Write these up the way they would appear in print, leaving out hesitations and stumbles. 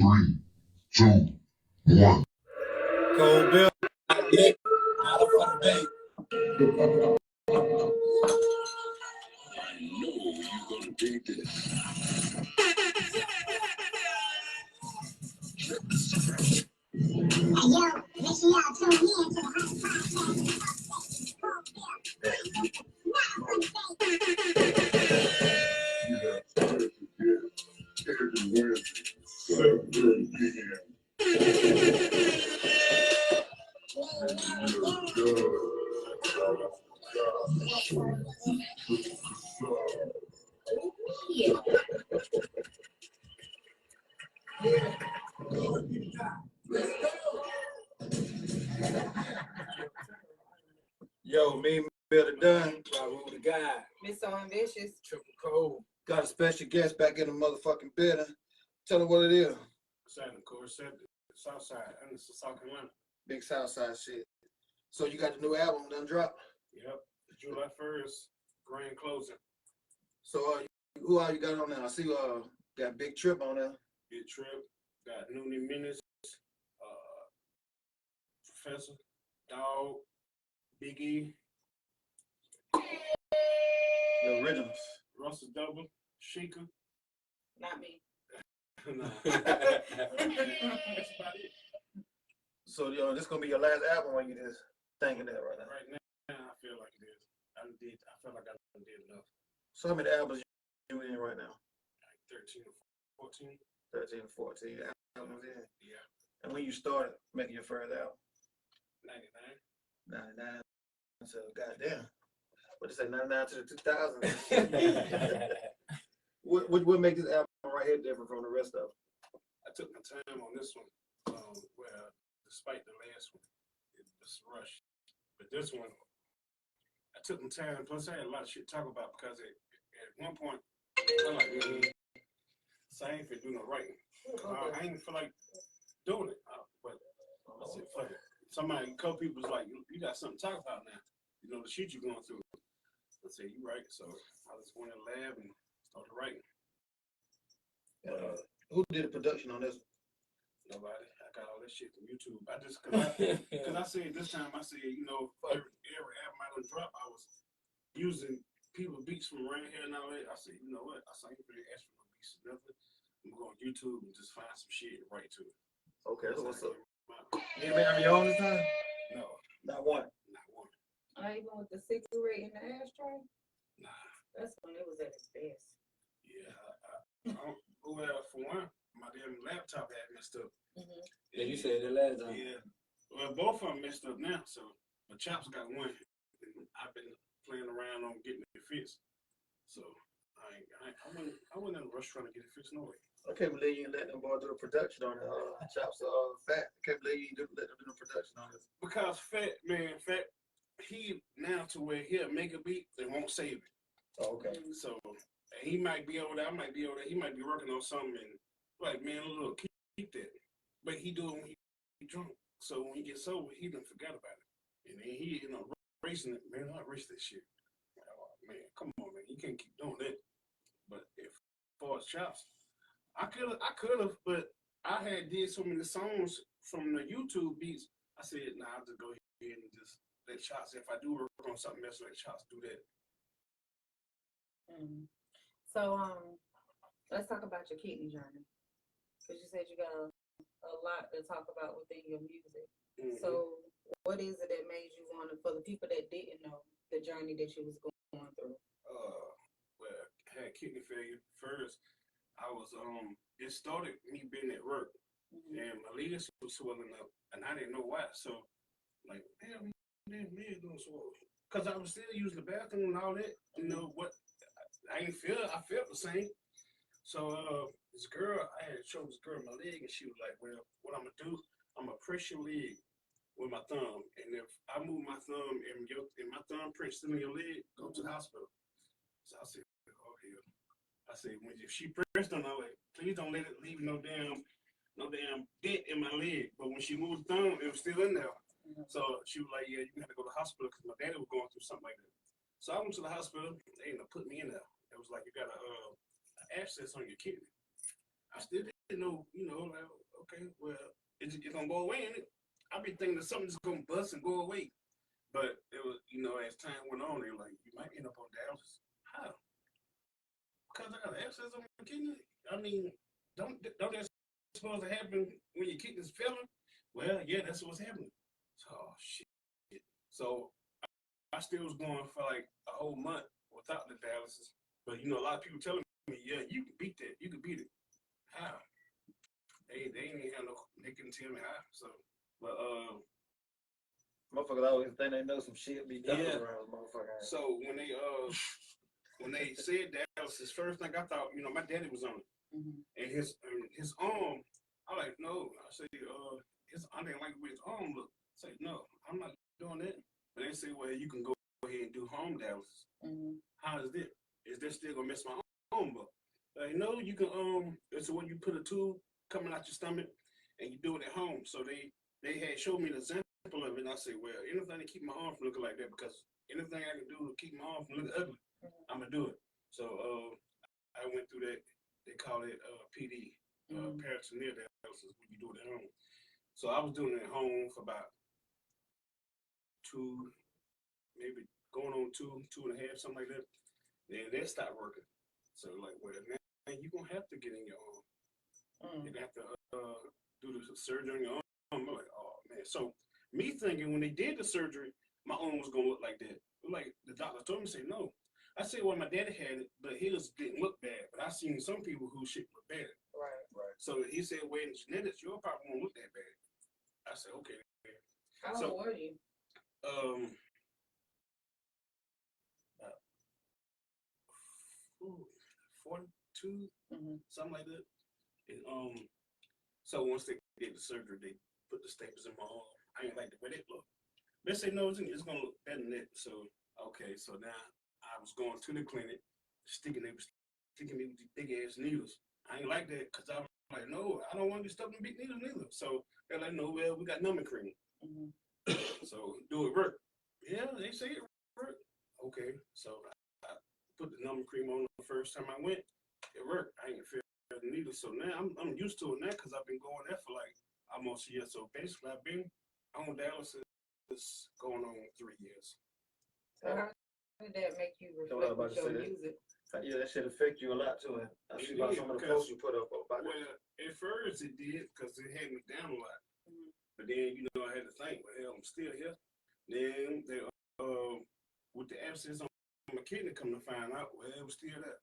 2, 1. Cold Bill. Out of for the day. I know you're gonna dig this. Yo, make sure y'all tune in to the Hot Every Wednesday, 7:30 p.m. Yo, me and Bill done. Raul the guy. Miss So Ambitious. Triple Cold. Got a special guest back in the motherfucking building. Tell them what it is. Southern Course, Southside, and it's South Carolina. Big Southside shit. So you got the new album done dropped? Yep. July 1st, grand closing. So who all you got on there? I see got Big Trip on there. Big Trip, got Noonie Menace, Professor, Dog, Biggie, The originals. Russell Double, Sheikah. Not me. Nah. That's about it. So this gonna be your last album when you just thinking that right now. Right now, I feel like it is. I feel like I did enough. So how many albums you in right now? Like 13 or 14. 13 or 14 albums in. Yeah. And when you started making your first album? 99. 99. So goddamn. What they say, 99 to the 2000s. What make this album right here different from the rest of them? I took my time on this one. Where despite the last one, it was rushed. But this one, I took my time. Plus, I had a lot of shit to talk about because at one point, I'm like, so I ain't finna do no writing. I ain't feel like doing it. But I said, fuck it. A couple people was like, you got something to talk about now. You know, the shit you're going through. I said, you right. So I just went in the lab and started writing. Who did the production on this? Nobody. I got all that shit from YouTube. Cause I said this time, I said, you know, every album I done dropped, I was using people beats from around here and all that. I said, you know what? I said, I ain't really ask for no beats or nothing. I'm going to go on YouTube and just find some shit and write to it. Okay, so what's up? You ain't been on your own this time? No. Not one. Not one. Even with the cigarette in the ashtray? Nah. That's when it was at its best. Yeah. Well, for one, my damn laptop had messed up. Mm-hmm. Yeah, you said that last time. Yeah. Well, both of them messed up now, so my chops got one. And I've been playing around on getting it fixed. So I wasn't in a rush trying to get it fixed no way. I can't believe you let them boy do the production on it. Chops Fat. I can't believe you didn't let them do the production on this. Because Fat, he now to where he'll make a beat and won't save it. Oh, okay. So he might be over there, I might be over there, he might be working on something and like, man, look, keep that. But he do it when he drunk. So when he gets sober, he done forgot about it. And then he, racing it, man, I erase that shit. Oh, man, come on, man, you can't keep doing that. But as far as chops, I could have, but I had did so many songs from the YouTube beats. I said, nah, I'll just go ahead and just let Chops. If I do work on something else, let Chops do that. Mm. So let's talk about your kidney journey, because you said you got a lot to talk about within your music. Mm-hmm. So what is it that made you want to, for the people that didn't know the journey that you was going through? Well, I had kidney failure first. I was it started me being at work, and my legs was swelling up, and I didn't know why. So like, damn, man, legs don't swell, because I was still using the bathroom and all that. You know what? I felt the same. So this girl, I had showed this girl my leg, and she was like, well, what I'm gonna do, I'm gonna press your leg with my thumb, and if I move my thumb and my thumb press still in your leg, go to the hospital. So I said, oh hell. I said, if she pressed on, I was like, please don't let it leave no damn dent in my leg. But when she moved the thumb, it was still in there. Mm-hmm. So she was like, yeah, you have to go to the hospital because my daddy was going through something like that. So I went to the hospital. They ended up putting me in there. It was like, you got an abscess on your kidney. I still didn't know, like, okay, well, it's gonna go away, and I be thinking that something's gonna bust and go away. But it was, as time went on, they were like, you might end up on dialysis. How? Because I got abscess on my kidney. I mean, don't that supposed to happen when your kidney's failing? Well, yeah, that's what's happening. So, shit. So I still was going for like a whole month without the dialysis. But a lot of people telling me, yeah, you can beat that. You can beat it. How? They ain't have no. They couldn't tell me how. So, but Motherfuckers always think they know some shit be done Yeah. around motherfucker. so when they said dialysis, first thing I thought, my daddy was on it, Mhm. and his arm. I like no. I say I didn't like the way his arm looked. I say no, I'm not doing that. But they say, well, you can go ahead and do home dialysis. Mhm. How is that? Is that still gonna mess my arm up? No, you can it's when you put a tube coming out your stomach and you do it at home. So they had showed me the example of it, and I say, well, anything to keep my arm from looking like that, because anything I can do to keep my arm from looking ugly, I'm gonna do it. So I went through that. They call it PD, peritoneal dialysis, when you do it at home. So I was doing it at home for about 2, maybe going on 2.5, something like that. Then that stopped working. So like, well, man, you're gonna have to get in your arm. You're gonna have to do the surgery on your arm. I'm like, oh man. So me thinking when they did the surgery, my arm was gonna look like that. Like the doctor told me, say no. I said, well, my daddy had it, but his didn't look bad. But I seen some people who shit look bad. Right. So he said, well, in genetics, your probably won't look that bad. I said, okay. How So- old were you? 42, Mhm. something like that. And so once they did the surgery, they put the staples in my arm. I ain't like the way they look. They say no, it's gonna look better than that. So okay, so now I was going to the clinic, sticking me with these big ass needles. I ain't like that because I was like, no, I don't want to be stuck in big needles neither. So they're like, no, well, we got numbing cream. Mhm. So do it work? Yeah, they say it work. Okay, so I put the numbing cream on the first time I went. It worked. I ain't feel the needle. So now I'm used to it now because I've been going there for like almost a year. So basically, I've been on dialysis going on 3 years. So how did that make you So what I reflect about with to your say that- music? Yeah, that shit affect you a lot too. And I see about some of the Because- posts you put up about it. Well, at first it did because it had me down a lot. Mhm. But then, I had to think, well, hell, I'm still here. Then they, with the abscess on my kidney, come to find out, well, it was still there.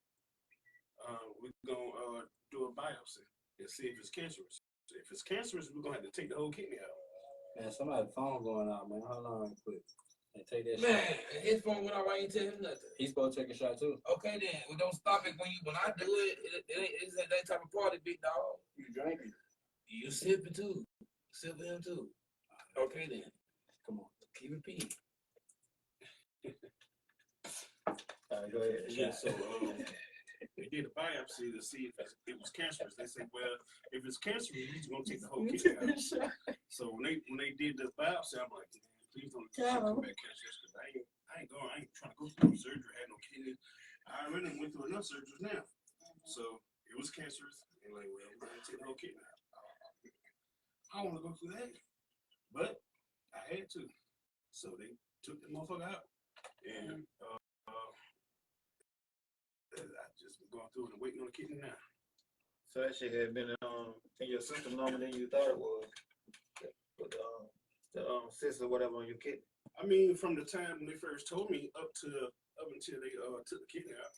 We're gonna do a biopsy and see if it's cancerous. If it's cancerous, we're gonna have to take the whole kidney out. Man, somebody's phone going out, man. Hold on quick. And take that Man, shot. his phone went out. I ain't tell him nothing. He's supposed to take a shot too. Okay then, well, don't stop it when I do it. It's that type of party, big dog. You drinking? You sipping too, sipping him too. Okay then, Come on. keep it peace. All right, go ahead. Yeah, so they did a biopsy to see if it was cancerous. They said, well, if it's cancerous, we're just gonna take the whole kidney out. So when they did the biopsy, I'm like, man, please don't let this shit come back cancerous, because I ain't trying to go through surgery. I had no kidney. I already went through enough surgeries now. So it was cancerous. And like, well, we're gonna take the whole kidney out. I don't want to go through that, but I had to. So they took the motherfucker out, and I just been going through it and waiting on the kidney now. So that shit had been in your system longer than you thought it was. With the cyst or whatever on your kidney. I mean, from the time when they first told me up until they took the kidney out.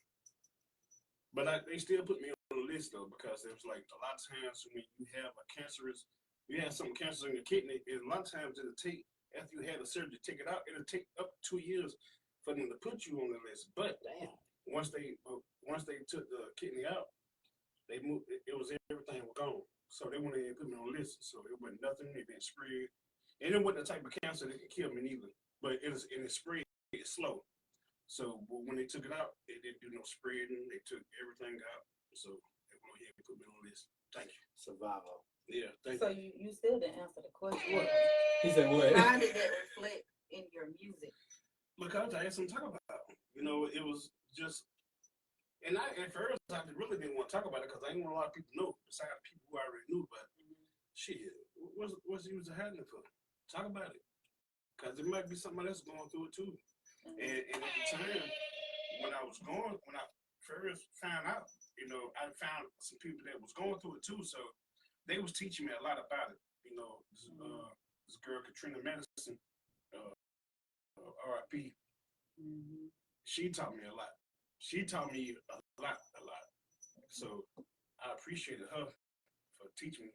But they still put me on the list though, because it was like a lot of times when you have you have some cancer in your kidney, a lot of times it'll take, after you had the surgery, take it out, it'll take up to 2 years for them to put you on the list. But Damn. once they took the kidney out, they moved. It was everything was gone. So they went ahead and put me on the list. So it wasn't nothing. It didn't spread. And it wasn't the type of cancer that could kill me neither. But it spread slow. So when they took it out, it didn't do no spreading. They took everything out. So they went ahead and put me on the list. Thank you. Survival. Yeah, thank So you. you still didn't answer the question. What? He said what? How did that reflect in your music? Because I had something to talk about. It was just, and at first I really didn't want to talk about it because I didn't want a lot of people to know. Besides people who who I already knew, but shit, what's the use of having it for? Talk about it. Because there might be somebody else going through it too. And at the time, when I first found out, you know, I found some people that was going through it too. So they was teaching me a lot about it. You know, this girl, Katrina Madison, RIP, she taught me a lot. She taught me a lot. So I appreciated her for teaching me.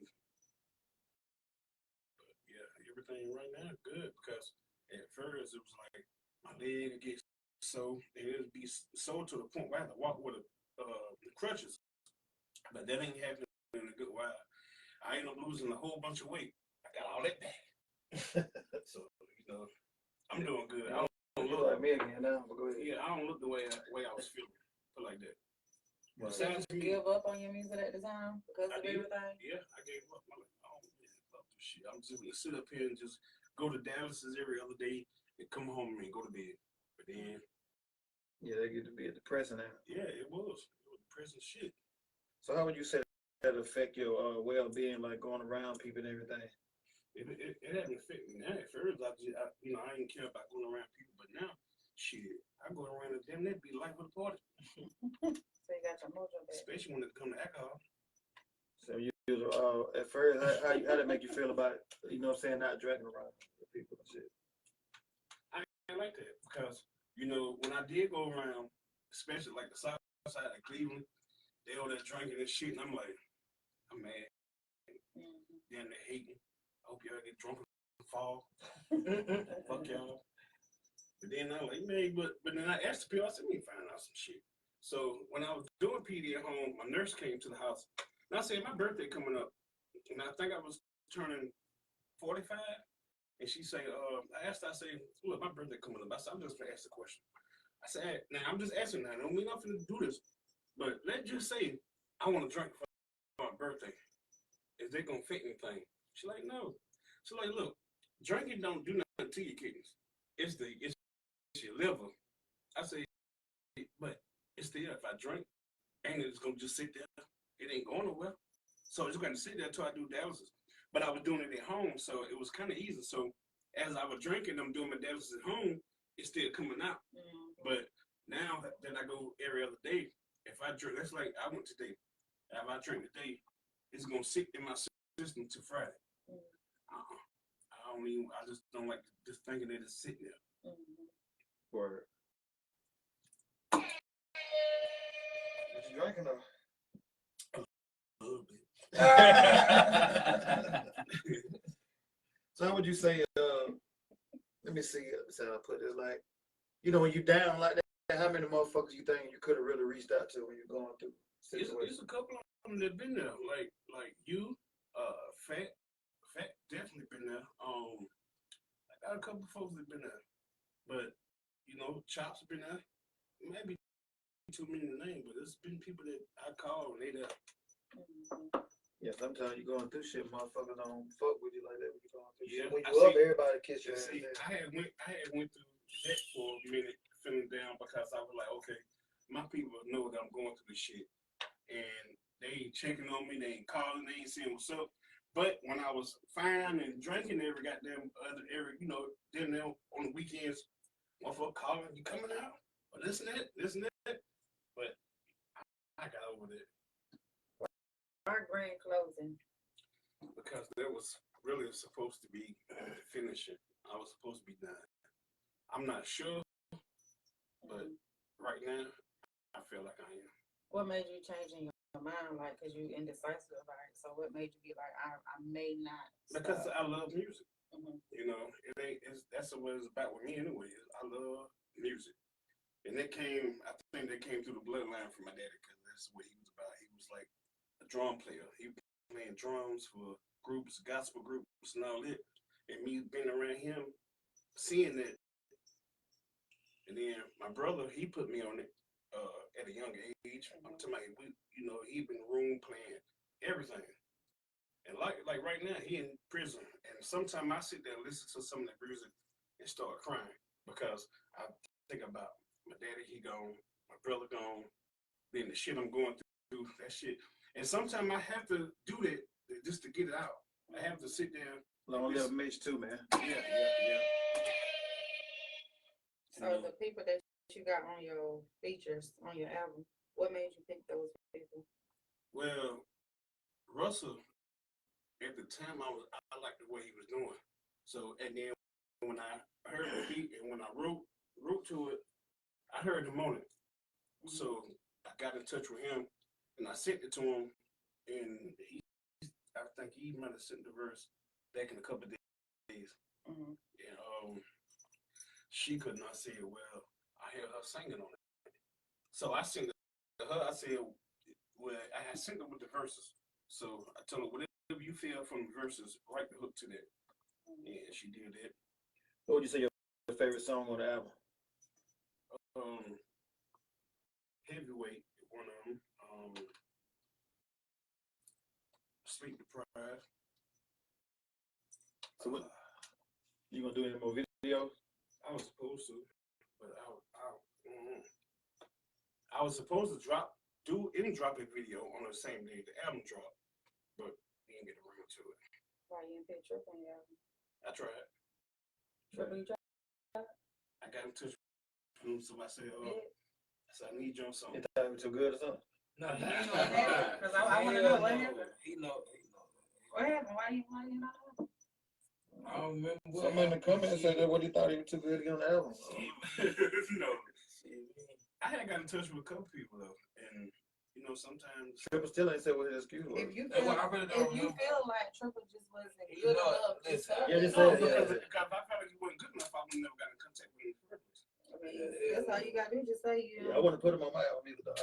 But yeah, everything right now good because at first it was like my leg would get sore and it would be sore to the point where I had to walk with the crutches. But that ain't happening in a good while. I ended up losing a whole bunch of weight. I got all that back. So, you know, I'm doing good. I don't You look like me again now, but go ahead. Yeah, I don't look the way I was feeling. Feel like that. Right. Besides Did you me, give up on your music at the time because I of did. everything? Yeah, I gave up. I'm like, I don't give up this shit. I'm just gonna sit up here and just go to Dallas every other day and come home and go to bed. But then, Yeah, they get to be a depressing now. yeah, it was depressing shit. So how would you say that affect your well-being, like going around people and everything? It hadn't affected me. Now, at first, I didn't care about going around people, but now, shit, I go around and damn, that'd be life of the party. So you got your mojo back. Especially when it comes to alcohol. So you at first, how did it make you feel about, you know what I'm saying, not drinking around with people and shit? I ain't like that because, you know, when I did go around, especially like the south side of Cleveland, they all there drinking and shit, and I'm like, I'm mad. Then they hating. I hope y'all get drunk and fall. Fuck y'all. But then I'm like, man, but then I asked the people, I said, we find out some shit. So when I was doing PD at home, my nurse came to the house. And I said, my birthday coming up. And I think I was turning 45. And she said, I said, look, my birthday coming up. I said, I'm just gonna ask the question. I said, now I'm just asking now. I don't mean nothing to do this. But let's just say I want to drink for my birthday. Is they gonna fit anything? She's like, no. She's like, look, drinking don't do nothing to your kidneys. It's your liver. I say, but it's there. If I drink, ain't it's gonna just sit there. It ain't going nowhere. So it's gonna sit there until I do dialysis. But I was doing it at home, so it was kind of easy. So as I was drinking, I'm doing my dialysis at home. It's still coming out. But now that I go every other day, if I drink, that's like I went today. If I drink today, it's gonna sit in my system till Friday. I just don't like just thinking that it's sitting there. Word. What you drinking though? A little bit. So how would you say, let me see how I put this, like, you know, when you down like that, how many motherfuckers you think you could have really reached out to when you're going through situations? It's a couple of them that been there, like you, Fat definitely been there. I got a couple of folks that been there, but you know, Chops been there. Maybe too many to name, but there's been people that I call and they there. Yeah, sometimes you going through shit, motherfuckers don't fuck with you like that when you going through Yeah, shit. When I you up, see. everybody kiss you. See, I had went through that for a minute, feeling down because I was like, okay, my people know that I'm going through this shit, and they ain't checking on me, they ain't calling, they ain't saying what's up. But when I was fine and drinking every goddamn you know, then on the weekends, motherfucker calling, you coming out? Or this and that. But I got over that. Our grand closing. Because that was really supposed to be finishing. I was supposed to be done. I'm not sure, but right now, I feel like I am. What made you change in your mind, like, because you indecisive about it? So what made you be like, I may not stop? Because I love music. Mm-hmm. You know, that's what it's about with me anyway. I love music. And I think that came through the bloodline from my daddy, because that's what he was about. He was like a drum player. He was playing drums for groups, gospel groups and all that. And me being around him, seeing that. And then my brother, he put me on it at a young age. I'm talking about, he been in the room playing everything. And like right now, he in prison. And sometimes I sit there and listen to some of the music and start crying because I think about my daddy, he gone, my brother gone, then the shit I'm going through, that shit. And sometimes I have to do that just to get it out. I have to sit there. Long live Mitch too, man. Yeah. So the people that you got on your features on your album, what made you pick those people? Well, Russell, at the time I liked the way he was doing. So and then when I heard the beat and when I wrote to it, I heard him on it. So I got in touch with him and I sent it to him, and I think he might have sent the verse back in a couple of days. Mm-hmm. And she could not say it well. I heard her singing on it. So I sent it to her. I said, well, I had sent her with the verses. So I told her, whatever you feel from the verses, write the hook to that. And she did that. What would you say your favorite song on the album? Heavyweight, one of them. Sleep Deprived. So what? You gonna do any more videos? I was supposed to, but I was supposed to drop a video on the same day the album dropped, but we didn't get around to it. Why you didn't pick Trip on your album? I tried. Trip you tried? I got in touch with him, so I said, I need you on something. You thought it was too good or something? No, He know what happened, 'cause I wanna know what happened. He know. What happened? Why you not? I don't remember what. Somebody in the comments said that what he thought he was too good to get on the album. No. I had got in touch with a couple people though, and sometimes Triple still ain't said what his excuse was. If you Hey, feel, well, I really don't if you remember. feel like Triple just wasn't You good know, enough, to listen, sell yeah, it, just no, said, because yeah. if I felt like he wasn't good enough, I would never got in contact with him purpose. I mean, that's all you gotta do. Just say you. Yeah, I wouldn't put him on my album either. Though.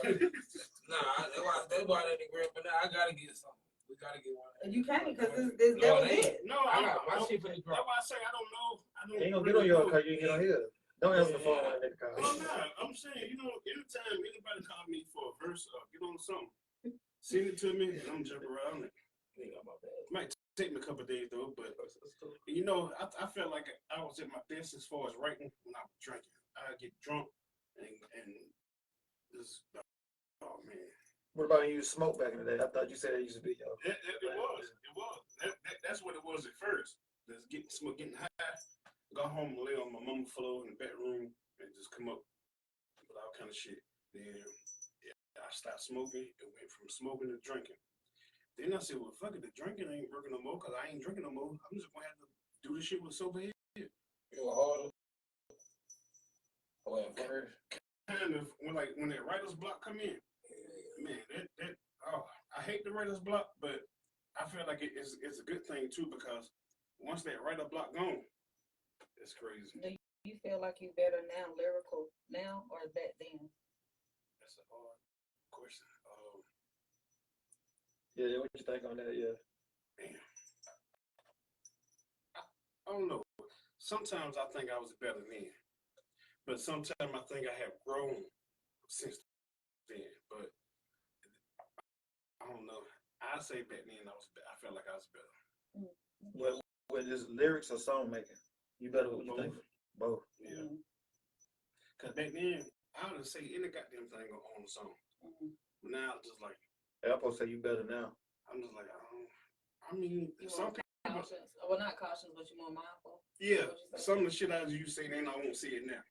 Nah, that's why I didn't agree. But now I gotta get something. We gotta get one. You can't because this No, that was it ain't. it. No, I got my shit for the That's drop. why I say I don't know. You ain't gonna get on your car, you ain't get on here. Don't answer the phone when they call. Well, no, I'm saying, anytime anybody call me for a verse or get on something, send it to me and I'm jump around it. Might take me a couple of days though, but I felt like I was at my best as far as writing when I was drinking. I get drunk and this, oh man. What about when you smoke back in the day? I thought you said it used to be yo. It was. That's what it was at first. Just getting high, go home and lay on my mama's floor in the bedroom and just come up with all kind of shit. Then I stopped smoking and went from smoking to drinking. Then I said, well, fuck it, the drinking ain't working no more because I ain't drinking no more. I'm just gonna have to do this shit with sober head. You were harder. Well, first. Kind of when that writer's block come in, man, I hate the writer's block, but I feel like it's a good thing too because once that writer block gone, it's crazy. Do you feel like you better now, lyrical now, or back then? That's a hard question. Yeah, what you think on that? Yeah. Man, I don't know. Sometimes I think I was better then, but sometimes I think I have grown since then. But I don't know. I say back then I felt like I was better. Well, with this lyrics or song making, you better what you think? Both. Yeah. Cause back then I would say any goddamn thing on the song. But now it's just like Apple say you better now. I'm just like I mean You some more people. cautious. Well, not cautious, but you're more mindful. Yeah, What you say? some of the shit I used to say then I won't see it now.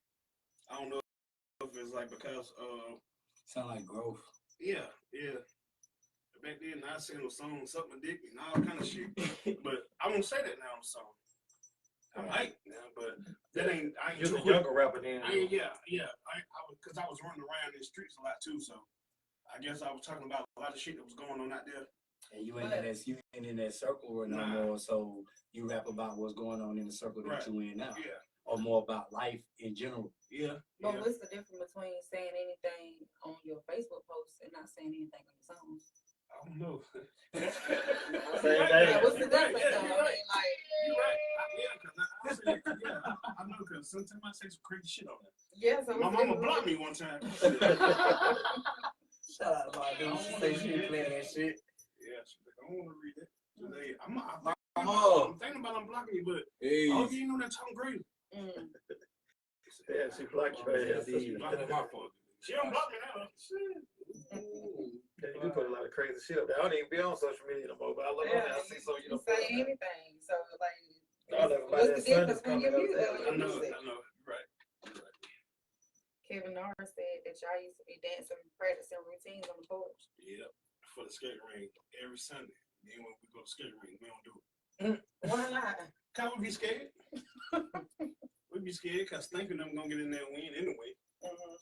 I don't know if it's like because Sound like growth. yeah. Back then I sing a song suck my dick and all kind of shit. But I won't say that now on the song. I might now, but that ain't I ain't You're too a younger rapper then. because I was running around in the streets a lot too, so I guess I was talking about a lot of shit that was going on out there. And you ain't in that circle no more, so you rap about what's going on in the circle that Right. you in now. Yeah. Or more about life in general. Yeah. But what's the difference between saying anything on your Facebook post and not saying anything on your songs? I don't know. Same Right, thing. Yeah, what's the right, difference? yeah, though? you're I right. mean, like, You're right. I know because sometimes I say some crazy shit on there. yeah. So My what's the mama difference? blocked me one time. Shout out to my dude. She say she ain't playing that shit. Yeah, she's like, I don't want to read it. Today, I'm thinking about unblocking you, but Hey. oh, you know that Tom Grady. Mm. Yeah, she blocked you. She blocked my fault. She don't block me now. Shit. Yeah, you do put a lot of crazy shit up there. I don't even be on social media no more, but I look on there, I see some you You don't put say up there. anything, so like, All everybody what's that the difference Sunday when you coming mute up there. I know, music? I know. Right. Right. Kevin Norris said that y'all used to be dancing, practicing routines on the porch. Yep. For the skate ring every Sunday. Then when we go to skate ring, we don't do it. Why not? Cause we be scared. We be scared because thinking them gonna get in there and win anyway.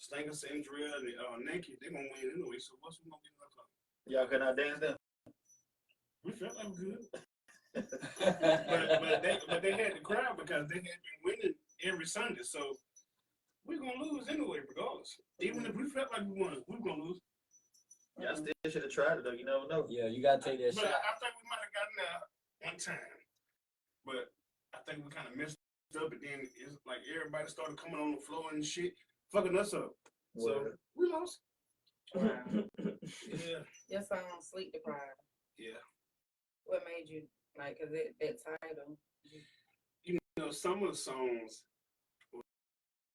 Stanker, Sandria, and Naked, they gonna win anyway. So what's we gonna get in the club? Y'all could not dance then? We felt like we good. but they had the crowd because they had been winning every Sunday. So we're gonna lose anyway, regardless. Even if we felt like we won, we were gonna lose. Y'all still should have tried it though, you never know. Yeah, you gotta take that But shot. I think we might have gotten there one time. But I think we kind of messed up, and then it's like everybody started coming on the floor and shit, fucking us up. So Word. we lost. Wow. Yeah. Your song Sleep Deprived. Yeah. What made you like? Cause that title. You know, some of the songs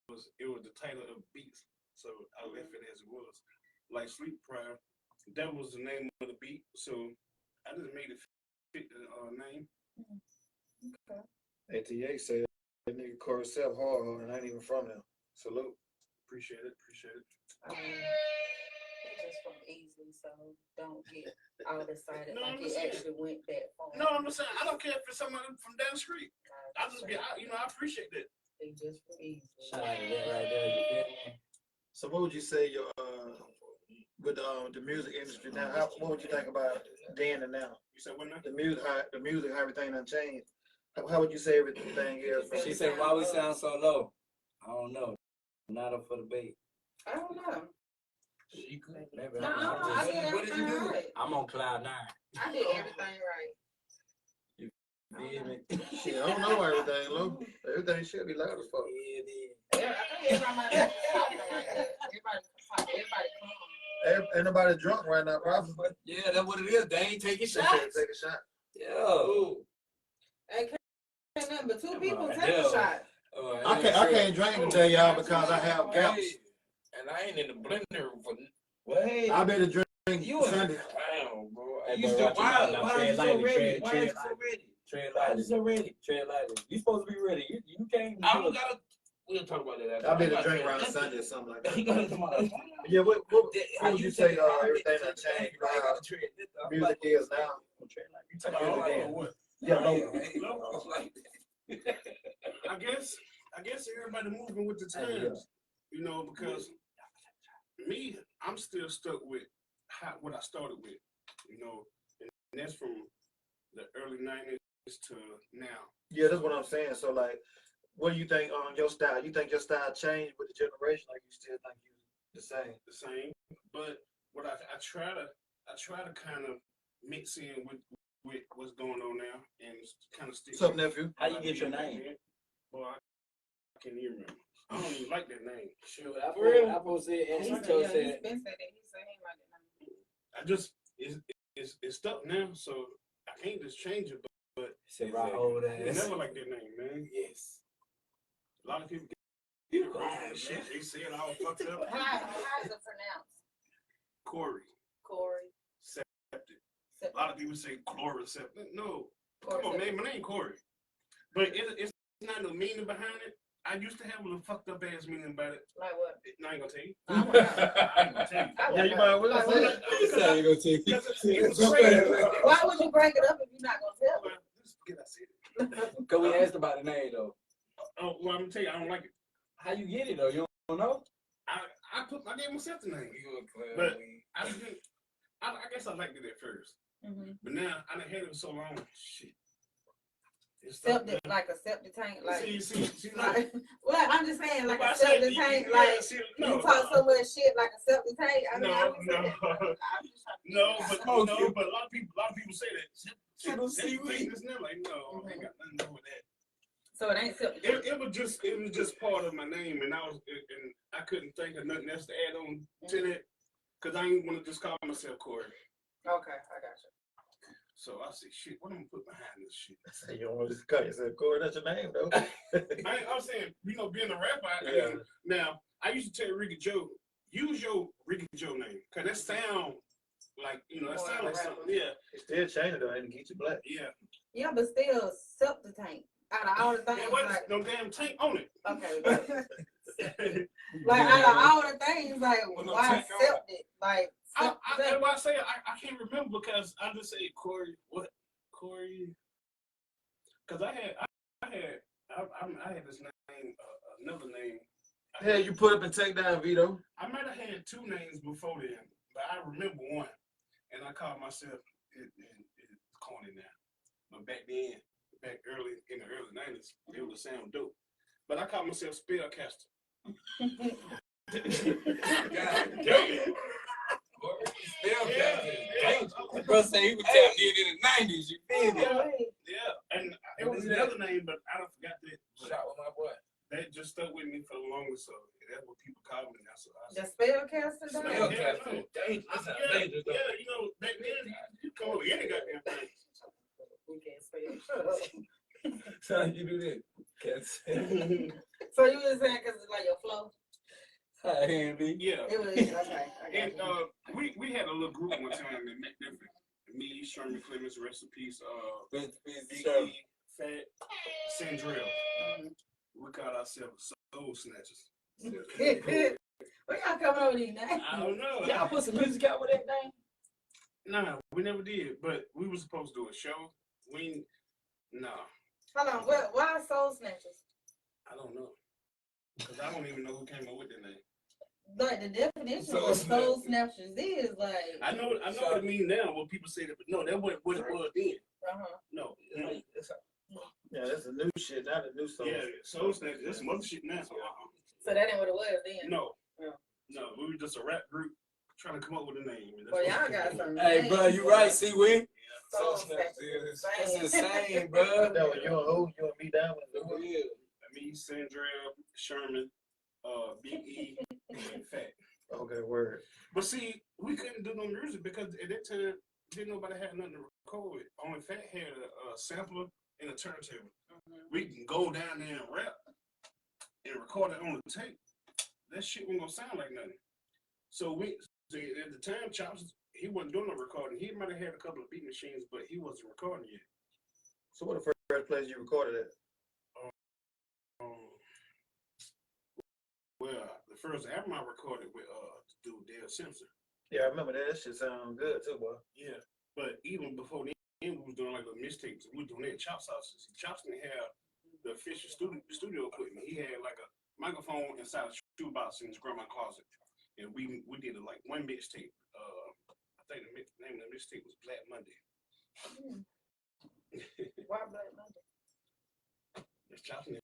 was the title of beats, so I left it as it was. Like Sleep Deprived, that was the name of the beat, so I just made it fit the name. Okay. ATA said that nigga Corey Self hard and I ain't even from there. Salute. Appreciate it. Appreciate it. It's just from Easy, so don't get all excited No, like I'm it saying. actually went that far. No, I'm just saying, I don't care if it's somebody from down the street. I just get, I appreciate that. They just from Easy. Shout out to that right there. You feel me? So what would you say your with the music industry now? What would you think about then and now? You said what now? The music, how everything done changed. How would you say everything is? She said, "Why we sound so low?" I don't know. Not up for the bait. I don't know. She could. Maybe No, I'm I just- did What did you everything do? right. I'm on cloud 9. I did everything right. Feel me? Shit, I don't know everything, Lou. Everything should be loud as fuck. Yeah, it is. Yeah, I think everybody might have something like that. Everybody calm. Ain't nobody drunk right now, probably. Yeah, that's what it is. They ain't taking They should shots. take a shot. Yo. Hey, can't nothing but two Come people on, take a hell. shot. I can't drink today, y'all, because I have gout. Hey, and I ain't in the blender for. Wait. I better drink You Sunday. Damn, bro. Hey, You bro, still watch your mouth why? now. Why are Tread you so lightly, ready? tread- Why are you tread so ready? Tread Why are you lightly. so ready? Tread lightly. You supposed to be ready. You can't. I don't gotta. We'll talk about that after. I better drink around Sunday or something like You that. gotta come out. Yeah, what would you say everything that changed? You know how music is now? You talking about Oh, again. what? Yeah, no. I guess everybody moving with the Hey, times, you know, because me, I'm still stuck with what I started with, you know, and that's from the early 90s to now. Yeah, that's what I'm saying. So, like, what do you think on your style? You think your style changed with the generation? Like, you still think you the same? The same, but what I try to kind of mix in with what's going on now and kind of stick. What's up, nephew? How you get your name? Boy, I can't even remember. I don't even like that name. Sure, For real? Apple said, and He's he been told said said, that. He said he ain't like that. I just it's stuck now, so I can't just change it. But said, right old I ass. never like that name, man. Yes. A lot of people You get lying, shit. man. They say it all fucked up. How is it pronounced? Corey, Corey. septic. A lot of people say chloroseptic. No, Corey come on, Septic. man. My name Corey, but it's not no meaning behind it. I used to have a little fucked up ass meaning about it. Like what? I ain't gonna tell you. I wanna know. I ain't gonna tell you. I Yeah, you wanna might know. well Like say what? it. He said, I ain't gonna take Because it. it was crazy. Why would you bring it up if you're not gonna tell Well, just forget I said it. Cause we asked about the name though. Oh, well, I'm gonna tell you, I don't like it. How you get it though? You don't know? I gave myself the name. You a clown. But I didn't. I guess I liked it at first, Mm-hmm. but now I done had it for so long. Shit. It's stuck, Septic, man. like a septic tank, like. See, Like, well, I'm just saying, like Well, a I said, septic you- tank, yeah, like see, you no, talk so much shit like a septic tank. I mean, No, I'm just no. saying, I'm just trying to no, figure it but out. no, but a lot of people say that. Shit on seaweed. It's never like no, ain't got nothing to do with that. So it ain't septic tank. It was just part of my name, and I couldn't think of nothing else to add on to that, cause I ain't want to just call myself Corey. Okay, I got you. So I said, shit, what am I gonna put behind this shit? You don't want to just cut yourself. Corey, that's your name, though. I'm saying, being a rapper, Yeah. now I used to tell Ricky Joe, use your Ricky Joe name, cause that sound like that More sound like rapper. something. Yeah, It's still changing though, ain't it? Get you black. yeah. Yeah, but still, septic tank. Out of all the things, Yeah, what is like, no damn tank on it? okay, like out of all the things, like, Well, no why tank on it. septic? Like, That's septic. why I say I can't remember because I just say Corey. What Corey? Because I had this name, another name. Yeah, you put up and take down, Vito. I might have had two names before then, but I remember one, and I called myself. It's corny now, but back then, early in the early '90s, it would sound dope. But I called myself Spellcaster. God damn. Yeah. Bro say he was tapping in the 90s, you feel me? Yeah, and it was another name, but I don't forgot that. Shot with my boy. That just stuck with me for the longest, so that's what people call me now. So The spellcaster dog? Spellcaster. Dangerous. That sound dangerous, though. Yeah, back then you come over any goddamn thing. We can't spell. Shut up. So how you do that? Can't say. So you was saying because it's like your flow? Hi, Andy. Yeah. It was, okay. I And got you. we had a little group one time that met different. Me, Sherman Clemens, rest in peace. Big E, Fat, Sandrell. Mhm. We called ourselves Soul Snatchers. Where y'all coming over these names? I don't know. Y'all put some music out with that thing? Nah, we never did. But we were supposed to do a show. Nah, Hold on, why Soul Snatchers? I don't know. Because I don't even know who came up with the name. Like the definition Soul of Soul Snatchers is like, I know what it means now when people say that, but no, that wasn't what it was then. No. Yeah, that's a new shit, not a new song. Yeah, Soul Snatchers, that's some other shit now. so that ain't what it was then. No. Yeah. No, we were just a rap group trying to come up with a name. and that's Well, what y'all we got did. some. Hey, bro, you right, see, we? Soul Soul Snatchers. That's Insane. insane, bro. That was you and who? You and me down with the Yeah. Me, Sandrell, Sherman, Big E, and Fat. Okay, word. But see, we couldn't do no music because at that time, didn't nobody have nothing to record with. Only Fat had a sampler and a turntable. We can go down there and rap and record it on the tape. That shit wasn't gonna sound like nothing. So at the time, Chops, he wasn't doing no recording. He might have had a couple of beat machines, but he wasn't recording yet. So what the first place you recorded at? Well, the first album I recorded with dude Dale Simpson. Yeah, I remember that. That shit sound good too, boy. Yeah, but even before then, we was doing like little mixtapes. We were doing that at Chops' house. Chops didn't have the official studio equipment. He had like a microphone inside a shoebox in his grandma's closet, and we did like one mixtape. I think the name of the mixtape was Black Monday. Why Black Monday? That's Chops name.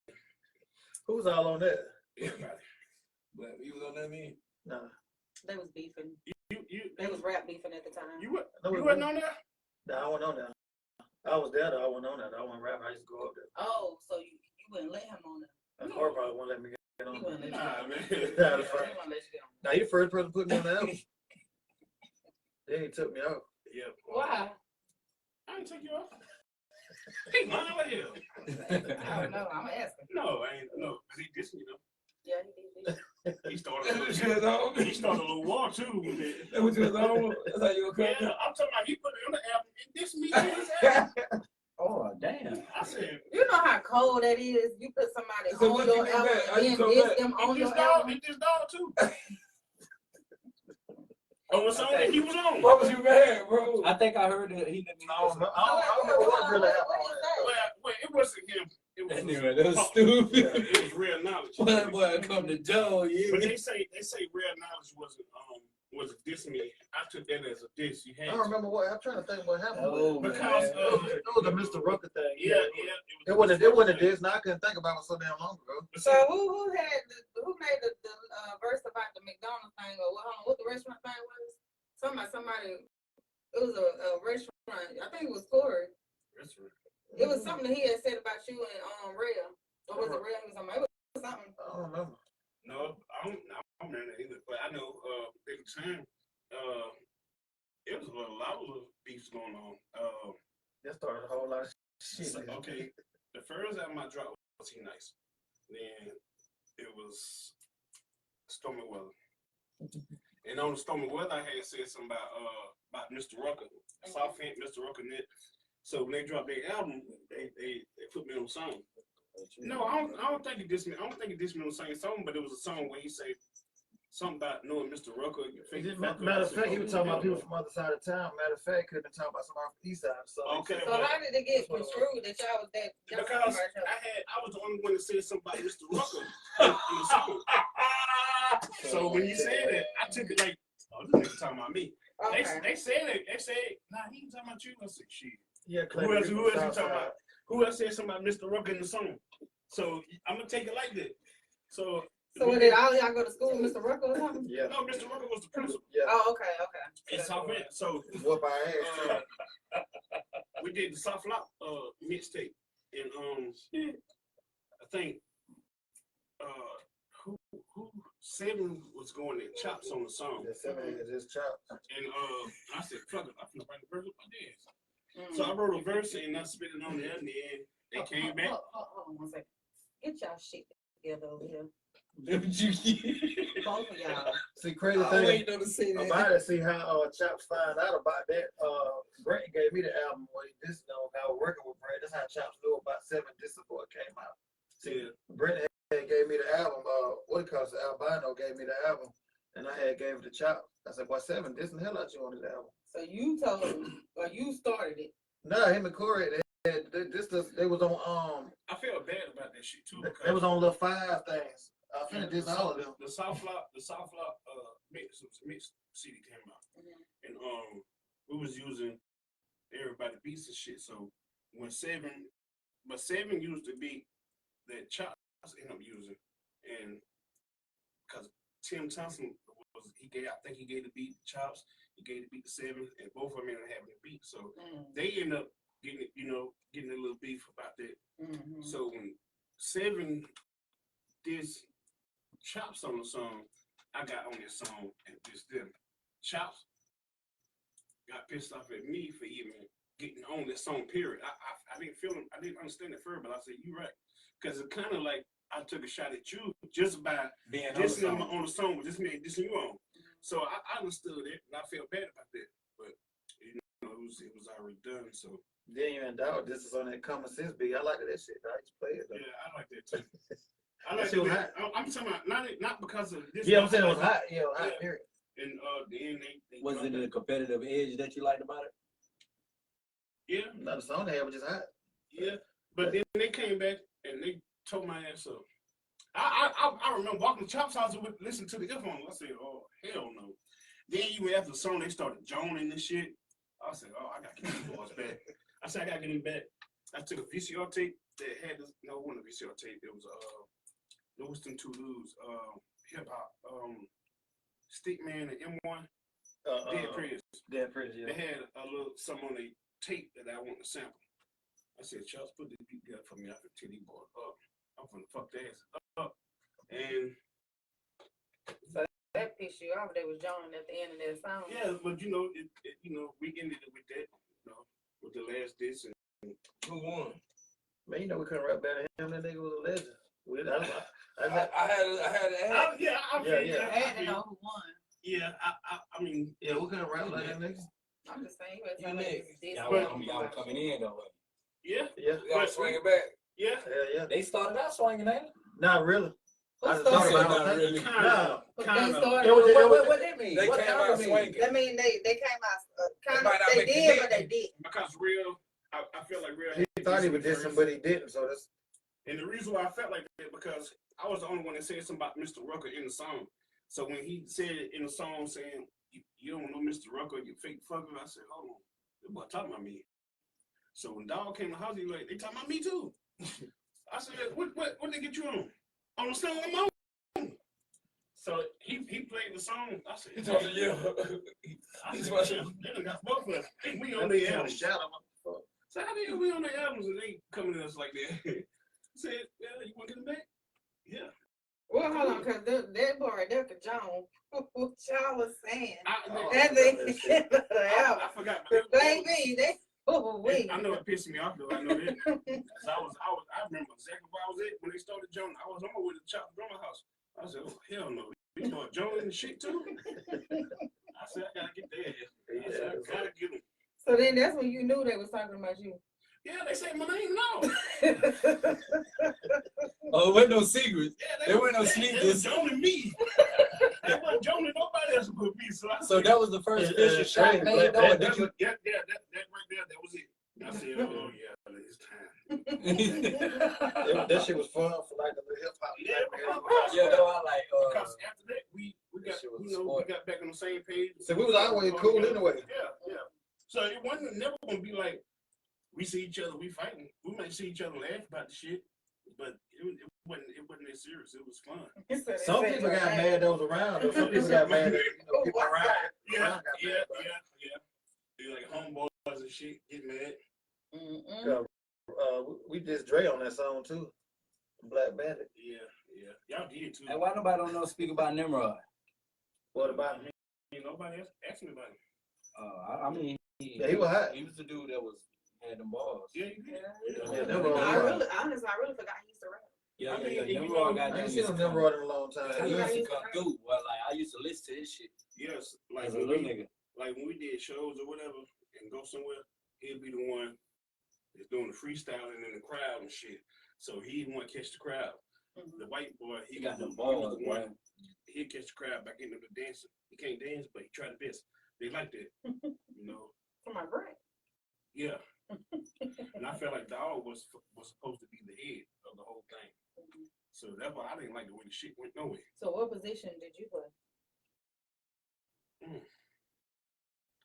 Who's all on that? Everybody. But you was on that mean? Nah. They was beefing. You They was rap beefing at the time. you what? No, You we wasn't wasn't. on there? Nah, I wasn't on that. I was there though. I wasn't on that. I wasn't rap. I used to go up there. Oh, so you wouldn't let him on it? And Corey probably won't let me get He on. wouldn't let you Nah, on. man. Nah, He the wouldn't first- let you on. Now you the first person to put me on the album. Then he took me out. Yeah. Why? I didn't take you off. Hey, man, what the hell? I don't know. I'm asking. No, I ain't. No, he dissed me though. Yeah, he did. He started. That's what you was on? He started a little war too with it. That's what you was on? That's how you were Yeah, coming? I'm talking about he put it on the album and dissed me on his album. Oh, damn. I said, You know how cold that is. You put somebody So on what your you do album back? How and you then come diss back? them on he your dissed dog. album. He dissed dog too. On the song that he was on. What was you mad, bro? I think I heard that he didn't I don't know. I don't know what really happened on that. Well, it wasn't him. It was. That nigga, that was Pop. stupid. It was real knowledge. Boy, boy, come to Joe, But you. they say real knowledge was a diss me. I took that as a diss. You I had don't to. remember what. I'm trying to think what happened. Oh, with it. Because It was the Mr. Rucker thing. yeah. It wasn't a diss. Now I couldn't think about it so damn long ago. So who made the verse about the McDonald's thing or what the restaurant thing was? Somebody. It was a restaurant. I think it was Corey. It was something that he had said about you and Rhea. Or was it Rhea? It was something. I don't remember. No, I don't remember that either. But I know at the time, it was a lot of little beefs going on. That started a whole lot of shit. So, okay, the first album I dropped was He Nice. Then it was Stormy Weather. And on the Storm of Weather, I had said something about Mr. Rucker, South End, Mr. Rucker Net. So when they dropped their album, they put me on the song. No, I don't think it dissed me. I don't think it dissed me on the same song, but it was a song where he said something about knowing Mr. Rucker. Matter of fact, he was talking about people from other side of town. Matter of fact, could have been talking about somebody from the east side. So Okay. So how did it get construed that y'all was that? Because I was the only one that said something about Mr. Rucker in the song. So when you said it, I took it like, oh, this nigga talking about me. Okay. They said it. They said, nah, he ain't talking about you. I said, shit. yeah, Who else he talking about? Who else said something about Mr. Rucker in the song? So I'm gonna take it like that. So did all y'all go to school with Mr. Rucker or something? Yeah, no, Mr. Rucker was the principal. yeah. Oh, okay. In South End. So Whoop our ass. we did the Soft Lock mixtape, and I think who Seven was going at chops on the song, The 7 just chopped. and I said, "Fuck it, I'm gonna write the verse with my dance." So I wrote a verse and I spit it on there, and then they came back. Hold on 1 second. Get y'all shit together over here. You Both of y'all. See, crazy I thing waiting to see that. about it, see how Chops found out about that. Brent gave me the album when this I was working with Brent. That's how Chops knew about 7 This before it came out. See, Yeah. Brent had gave me the album. What it calls the Albino gave me the album, and I had gave it to Chops. I said, "Boy, 7 this and the hell out you on this album." So you told him, or you started it. Nah, him and Corey, they was on I felt bad about that shit too. they was on little 5 things. I finished this all of them. The South Lock mix CD came out, and we was using everybody beats and shit. So when Seven used the beat that Chops ended up using, and because Tim Thompson I think he gave the beat to Chops, he gave the beat to Seven, and both of them ended up having the beat. So they end up getting a little beef about that. So when Seven did Chops on the song, I got on this song and just them. Chops got pissed off at me for even getting on this song, period. I didn't feel him, I didn't understand it first, but I said, "You right." Because it kind of like I took a shot at you just by being dissing on the song, but just me dissing you on. So I understood it and I felt bad about that. But it was already done. So Then you and Dog, this is on that Common Sense beat. I like that shit. I used to play it though. yeah, I like that too. I That like shit was that. I'm talking about not because of this. Yeah, I'm saying it was hot. Yeah, it was hot. Yeah. Period. And then they Was it a competitive edge that you liked about it? yeah. Not the song they had was just hot. Yeah, but then they came back and they tore my ass up. I remember walking to Chop's house and listening to the earphones. I said, "Oh hell no!" Then even after the song, they started joning and shit. I said, "Oh, I gotta get these boys back." I said, "I gotta get them back." I took a VCR tape that had this. No, it wasn't a VCR tape. It was Lewiston Toulouse hip hop Stickman and M1 Dead Prez. Dead Prez, yeah. They had a little something on the tape that I want to sample. I said, "Charles, put this beat together for me. I can tell these boys up. I'm gonna fuck their ass up." And That pissed you off. They was joining at the end of that song. yeah, but we ended it with that, with the last diss. And Who won? Man, you know we couldn't rap better than him. That nigga was a legend. I had to ask. yeah, I Yeah, feel yeah. I had to know who won. Yeah, I mean, Yeah, we couldn't rap like that nigga. I'm just saying, you You had next. Y'all coming in though. yeah, Yeah, Y'all swing it back. yeah. yeah. They started out swinging, ain't Not really. Who I just started thought it? about Not it. really. Nah. They Kind of. started. It was- it was- what that mean? They What came kind out of mean? swinging. That mean they came out kind might of, not they make the did, but hit. they didn't. Because Real, I feel like Real. He thought he was dissing, but he didn't. So that's And the reason why I felt like that because I was the only one that said something about Mr. Rucker in the song. So when he said it in the song saying, you don't know Mr. Rucker, you fake fucker, I said, hold on, they boy talking about me. So when Dog came to the house, he was like, they talking about me too. I said, what they get you on? On the song I'm on. So he played the song. I said, He told me, yeah. I He's said, watching. they done got both of us. Hey, we that on nigga the had a album. shadow. So how the hell we on the albums and they coming to us like that? I said, yeah, you want to get them back? Yeah. Well, hold on, cause that boy right there, John, what y'all was saying. Oh, That they I forgot. the baby, they wait. I know it pissed me off though. I know that. 'Cause I remember exactly where I was at when they started joining. I was on my way to Chop Drummer House. I said, oh hell no, We start joining and shit too. I said, I gotta get there. I said, I gotta get him. So then that's when you knew they was talking about you. Yeah, they say my name no. Oh, it wasn't no secrets. Yeah, There weren't no They sneakers. was joining me. They wasn't joining nobody else but me. So I So said, that was the first official shot Black made. Panther. Did that you? was, yeah, that right there, that was it. I said, oh yeah, it's time. That shit was fun for like the hip hop. Yeah, Yeah, no, I like. Because after that, we got, shit was you know, sport. we got back on the same page. So we was always cool anyway. Yeah. So it wasn't never gonna be like we see each other, we fighting. We might see each other laugh about the shit, but it wasn't that serious. It was fun. Some people got mad that was around. Though. Some people got mad that people around. Yeah. got mad. They like homeboys and shit get mad. We just Dre on that song too. Black Bandit. Yeah. Y'all did too. And why nobody don't know speak about Nimrod? What about him? Nobody else asked me about it. I mean, Yeah, he was hot. He was the dude that was had them balls. Yeah, you did. Yeah, I Nimrod. really forgot he used to rap. Yeah, I mean, you Nimrod know, got I them. ain't seen him Nimrod in a long time. He Yeah. used to come through. Well, like I used to listen to his shit Yes, like as a when little we, nigga. like when we did shows or whatever and go somewhere, he'd be the one that's doing the freestyling in the crowd and shit. So he didn't want to catch the crowd. The white boy, He got them was balls, the boy. one. He'd catch the crowd back into the dancing. He can't dance, but he tried the best. They liked it, you know. For my brain. Yeah. And I felt like Dog was supposed to be the head of the whole thing. So that's why I didn't like the way the shit went nowhere. So what position did you play? Mm.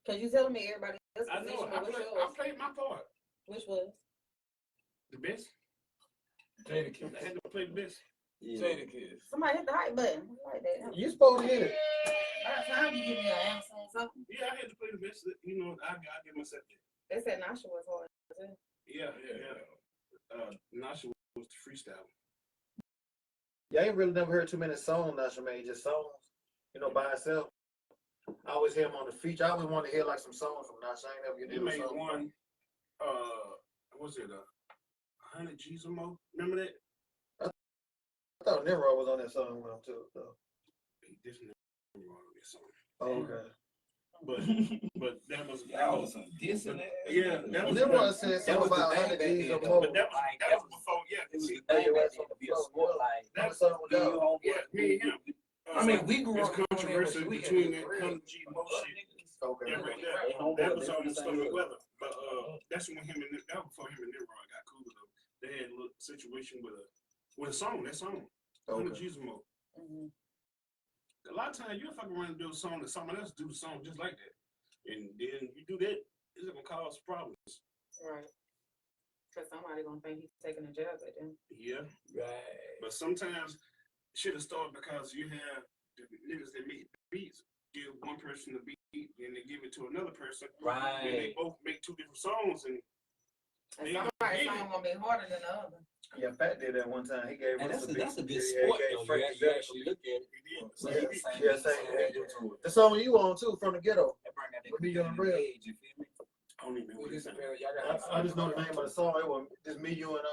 Cause you telling me everybody else's I know. position, but what's I yours? played my part. Which was? The best. Jada I had to play the best. Jada Kiss. Somebody hit the hype button. I like that. You supposed to hit it. By the time you give me an answer or something, Yeah, I had to play the best. You know, I give myself that. they said Nasha was hard too. Yeah. Nasha was the freestyle. Yeah, I ain't really never heard too many songs Nasha made, just songs, you know, by herself. I always hear him on the feature. I always want to hear like some songs from Nasha. I ain't never get He into made something. one. Was it 100 G's or more? Remember that? I thought Nimrod was on that song with him too. So. He definitely wrote on this song. Oh, okay. But that was Y'all was some dissing that. Yeah, that was Nimrod said That something was the about thing 100 back G's then, or though. more. But that was before. Yeah, It was see, the thing Yeah, back that's then to what be the a fuck sport was. like. That song was You dope. homeboy, Yeah, me and him. I mean, we grew It's up on that, controversy but we between had that real 100 G Mo shit. Okay. Yeah, right They there. homeboy, That was they on from the the same Stormy hood. Weather. But that's when that was before him and Nimrod got cool though. They had a little situation with a song, that song. 100 Okay. G's or more. A lot of times you'll fuck around and do a song and someone else do the song just like that. And then you do that, it's gonna cause problems. Right. Cause somebody gonna think he's taking a jab at them. Yeah. Right. But sometimes shit will start because you have the niggas that make beats give one person the beat and they give it to another person. And they Right. both make two different songs and And They somebody's gonna song gonna be harder than the other. Yeah, Pat did that one time. He gave And us that's a beat. good Yeah, he sport gave though. Frank You Zedek actually look at it. he did. So Yeah, it's the same yeah, thing, same so thing. they do to it. The song you on too from the ghetto. They bring out that With me on the community rail. age, you feel me? I don't even know what We it's used to saying. play, y'all got I just know the name of the song. It was just me, you, and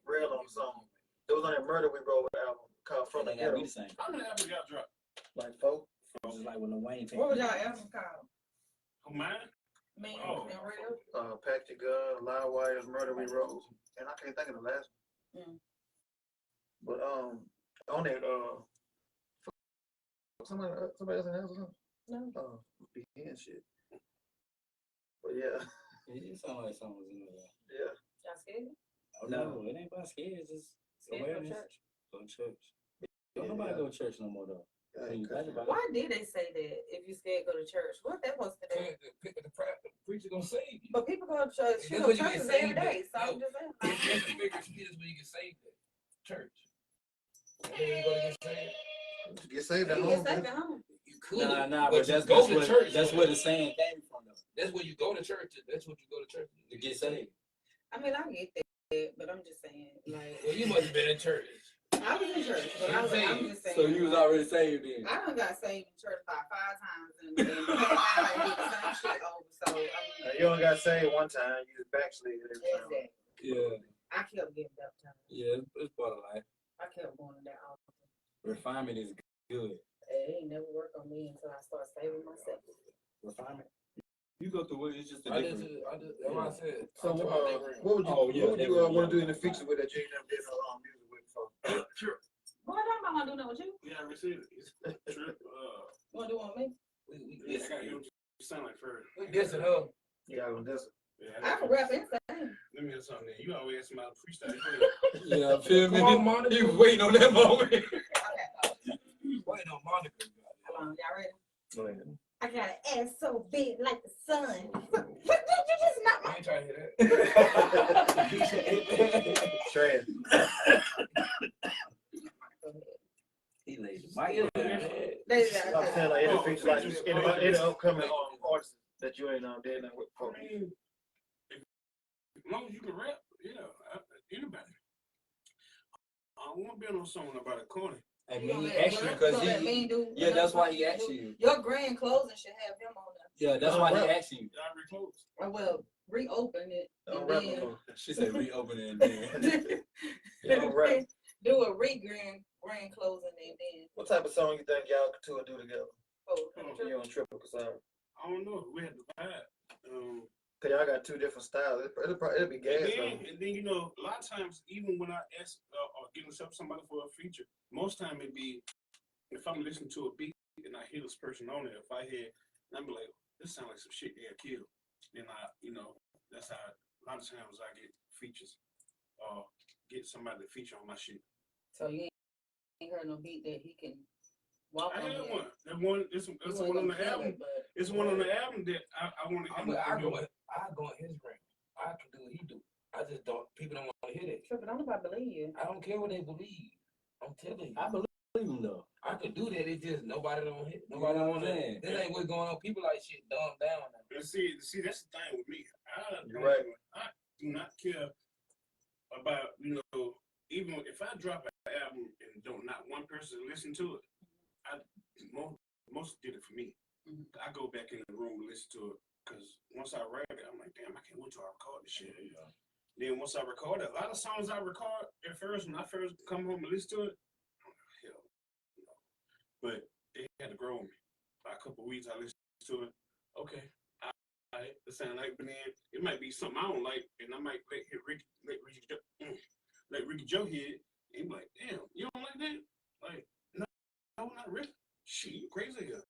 Rail on the song. It was on that Murder We Wrote album called From the They gotta Ghetto. be the same. How many albums y'all dropped? Like folk. Just like when the Wayne What was y'all album called? Who mine? Me Oh. and Real? Pack Your Gun, Live Wires, Murder We Wrote, and I can't think of the last one. Mm. But on that somebody else in the house or something? No. BN shit. But yeah, It sound like something was in there. yeah. Y'all scared? Oh, no, it ain't about scared. It's just Scared to go to awareness. church? Go to church. Don't Yeah. nobody go to church no more though. When you think about it. Why did they say that if you scared go to church? What that supposed to do? the preacher gonna save you. But people go to church, That's when you get churches every saved day. at. So I'm just saying. That's the biggest speed is when you get saved at church. And then you gonna get saved. Get saved at You home. get saved man. at home. You could, Nah, but but you that's go to where church. that's where the saying came from though. That's when you go to church. That's what you go to church To get saved. I mean, I get that, but I'm just saying, like, Well, you must have been in church. I was in church, but I'm just saying. So you was like, already saved then. I done got saved in church about 5 times and came out and did the same shit over. So I You only got saved one time. You just backslid every mean, time. that's that. Yeah, I kept getting baptized. yeah, it's part of life. I kept going to that altar. Refinement is good. It ain't never worked on me until I start saving myself. Refinement. You go through it. It's just a I just, different. that's what I said. So, I'm talking about that ring. what would you, Oh, yeah, what would they you were want to do young. in the future with that you ain't never did no music with before? Boy, I'm not gonna do that with you. Yeah, I received it. It's trip. You wanna do one with me? We Yeah, I dissing got you. you sound like Ferg. We dissing her. Yeah, I was this. Yeah, I can rap insane. Let me hear something. There. You always ask about freestyle. Yeah, feel me? Come on, Monica. You waiting on that moment. Okay. Wait on Monica. Hold on, y'all ready? Go ahead. I got an ass so big like the sun. What did you just not I ain't trying to hear that. Trash. He laid the mic down. I'm saying like any feature, like any upcoming artists that you ain't did nothing with I before. mean, as long as you can rap, yeah, anybody. I want to be on something about a corner. And You me gonna he let- asked you you because gonna let he. me do Yeah, what that's I'm why supposed he to asked do? you. Your grand closing should have him on Yeah, that's why he asked you. I reclose. there. Well, reopen it Don't and rap then before. She said reopen it and then. Don't rap. do a grand closing and then What type of song you think y'all two will do together? oh, You on Triple Casal? I don't know. We had to vibe. Cause y'all got two different styles. It'll be gas though. And then, you know, a lot of times, even when I ask or get somebody for a feature, most time it be, if I'm listening to a beat and I hear this person on it, if I hear, and I'm like, this sounds like some shit they'll kill. Then that's how a lot of times I get features or get somebody to feature on my shit. so you ain't heard no beat that he can walk I on had yet. one. That one, it's You one ain't on gonna the kill album. it, but It's one on the album that I want to I go in his ring. I can do what he do. I just don't. People don't want to hear that. Triple, don't nobody believe you. I don't care what they believe. I'm telling you. I believe him though. I could do that. It's just nobody don't hit. Nobody don't want to. This ain't what's going on. People like shit dumb down now. And see, that's the thing with me. You're right. I do not care about, even if I drop an album and don't not one person listen to it, most did it for me. Mhm. I go back in the room and listen to it because once I write it, I'm like, damn, I can't wait till I record this shit. Then once I record it, a lot of songs I record at first, when I first come home and listen to it, I'm like, hell, but it had to grow on me. By a couple of weeks, I listened to it. Okay, it sound like, but then it might be something I don't like, and I might let Ricky Joe hear it, and he be like, damn, you don't like that? Like, no, not really. Shit, you crazy here.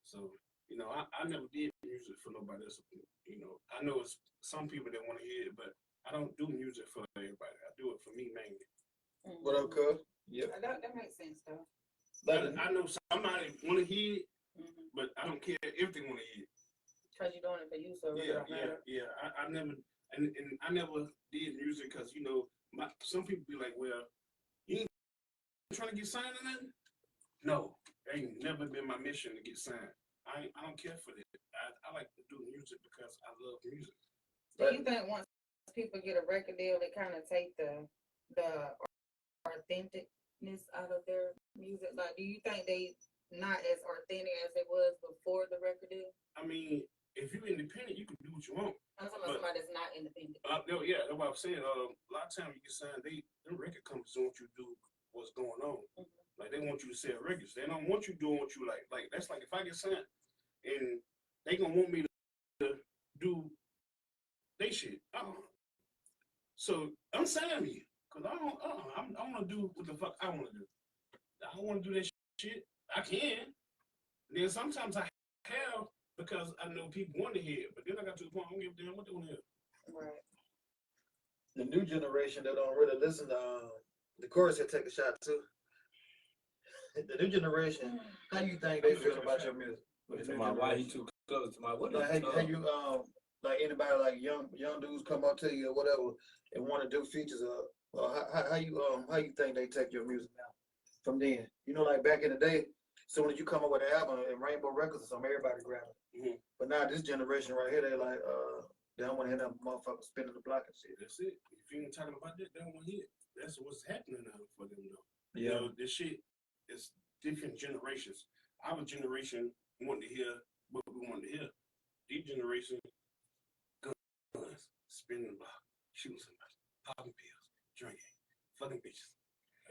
So, I never did music for nobody else. I know it's some people that want to hear it, but I don't do music for everybody. I do it for me mainly. What up, cuz? Yep. That makes sense though. I know somebody want to hear it, Mm-hmm. but I don't care if they want to hear it. Cause you're doing it for you, so it really don't matter. I never, and I never did music because some people be like, well, you ain't trying to get signed or nothing. No, that ain't never been my mission to get signed. I don't care for that. I like to do music because I love music. Do you think once people get a record deal, they kind of take the authenticness out of their music? Like, do you think they not as authentic as they was before the record deal? I mean, if you're independent, you can do what you want. I'm talking about somebody that's not independent. No, yeah, that's what I'm saying. A lot of times you get signed, them record companies want you to do what's going on. Mhm. Like, they want you to sell records. They don't want you doing what you like. Like, that's like if I get signed and they gonna want me to do they shit. So I'm signing you because I want to do what the fuck I want to do. I don't want to do that shit. I can. Then sometimes I have because I know people want to hear it, but then I got to the point I don't give a damn what they want to hear. Right. The new generation that don't really listen to the chorus had take a shot too. The new generation, how you think they feel about your music? What you talking about? Why he too close to my what? Like, how you like anybody like young dudes come up to you or whatever and want to do features or how you think they take your music now from then? Like back in the day, soon as you come up with an album and Rainbow Records or something, everybody grab it. Mm-hmm. But now this generation right here, they like they don't want to hear that motherfucker spinning the block and shit. That's it. If you ain't talking about that, they don't want to hear it. That's what's happening now for them though. Yeah. This shit is different generations. Our generation wanted to hear what we wanted to hear. These generation, guns, spinning the block, shooting somebody, popping pills, drinking, fucking bitches.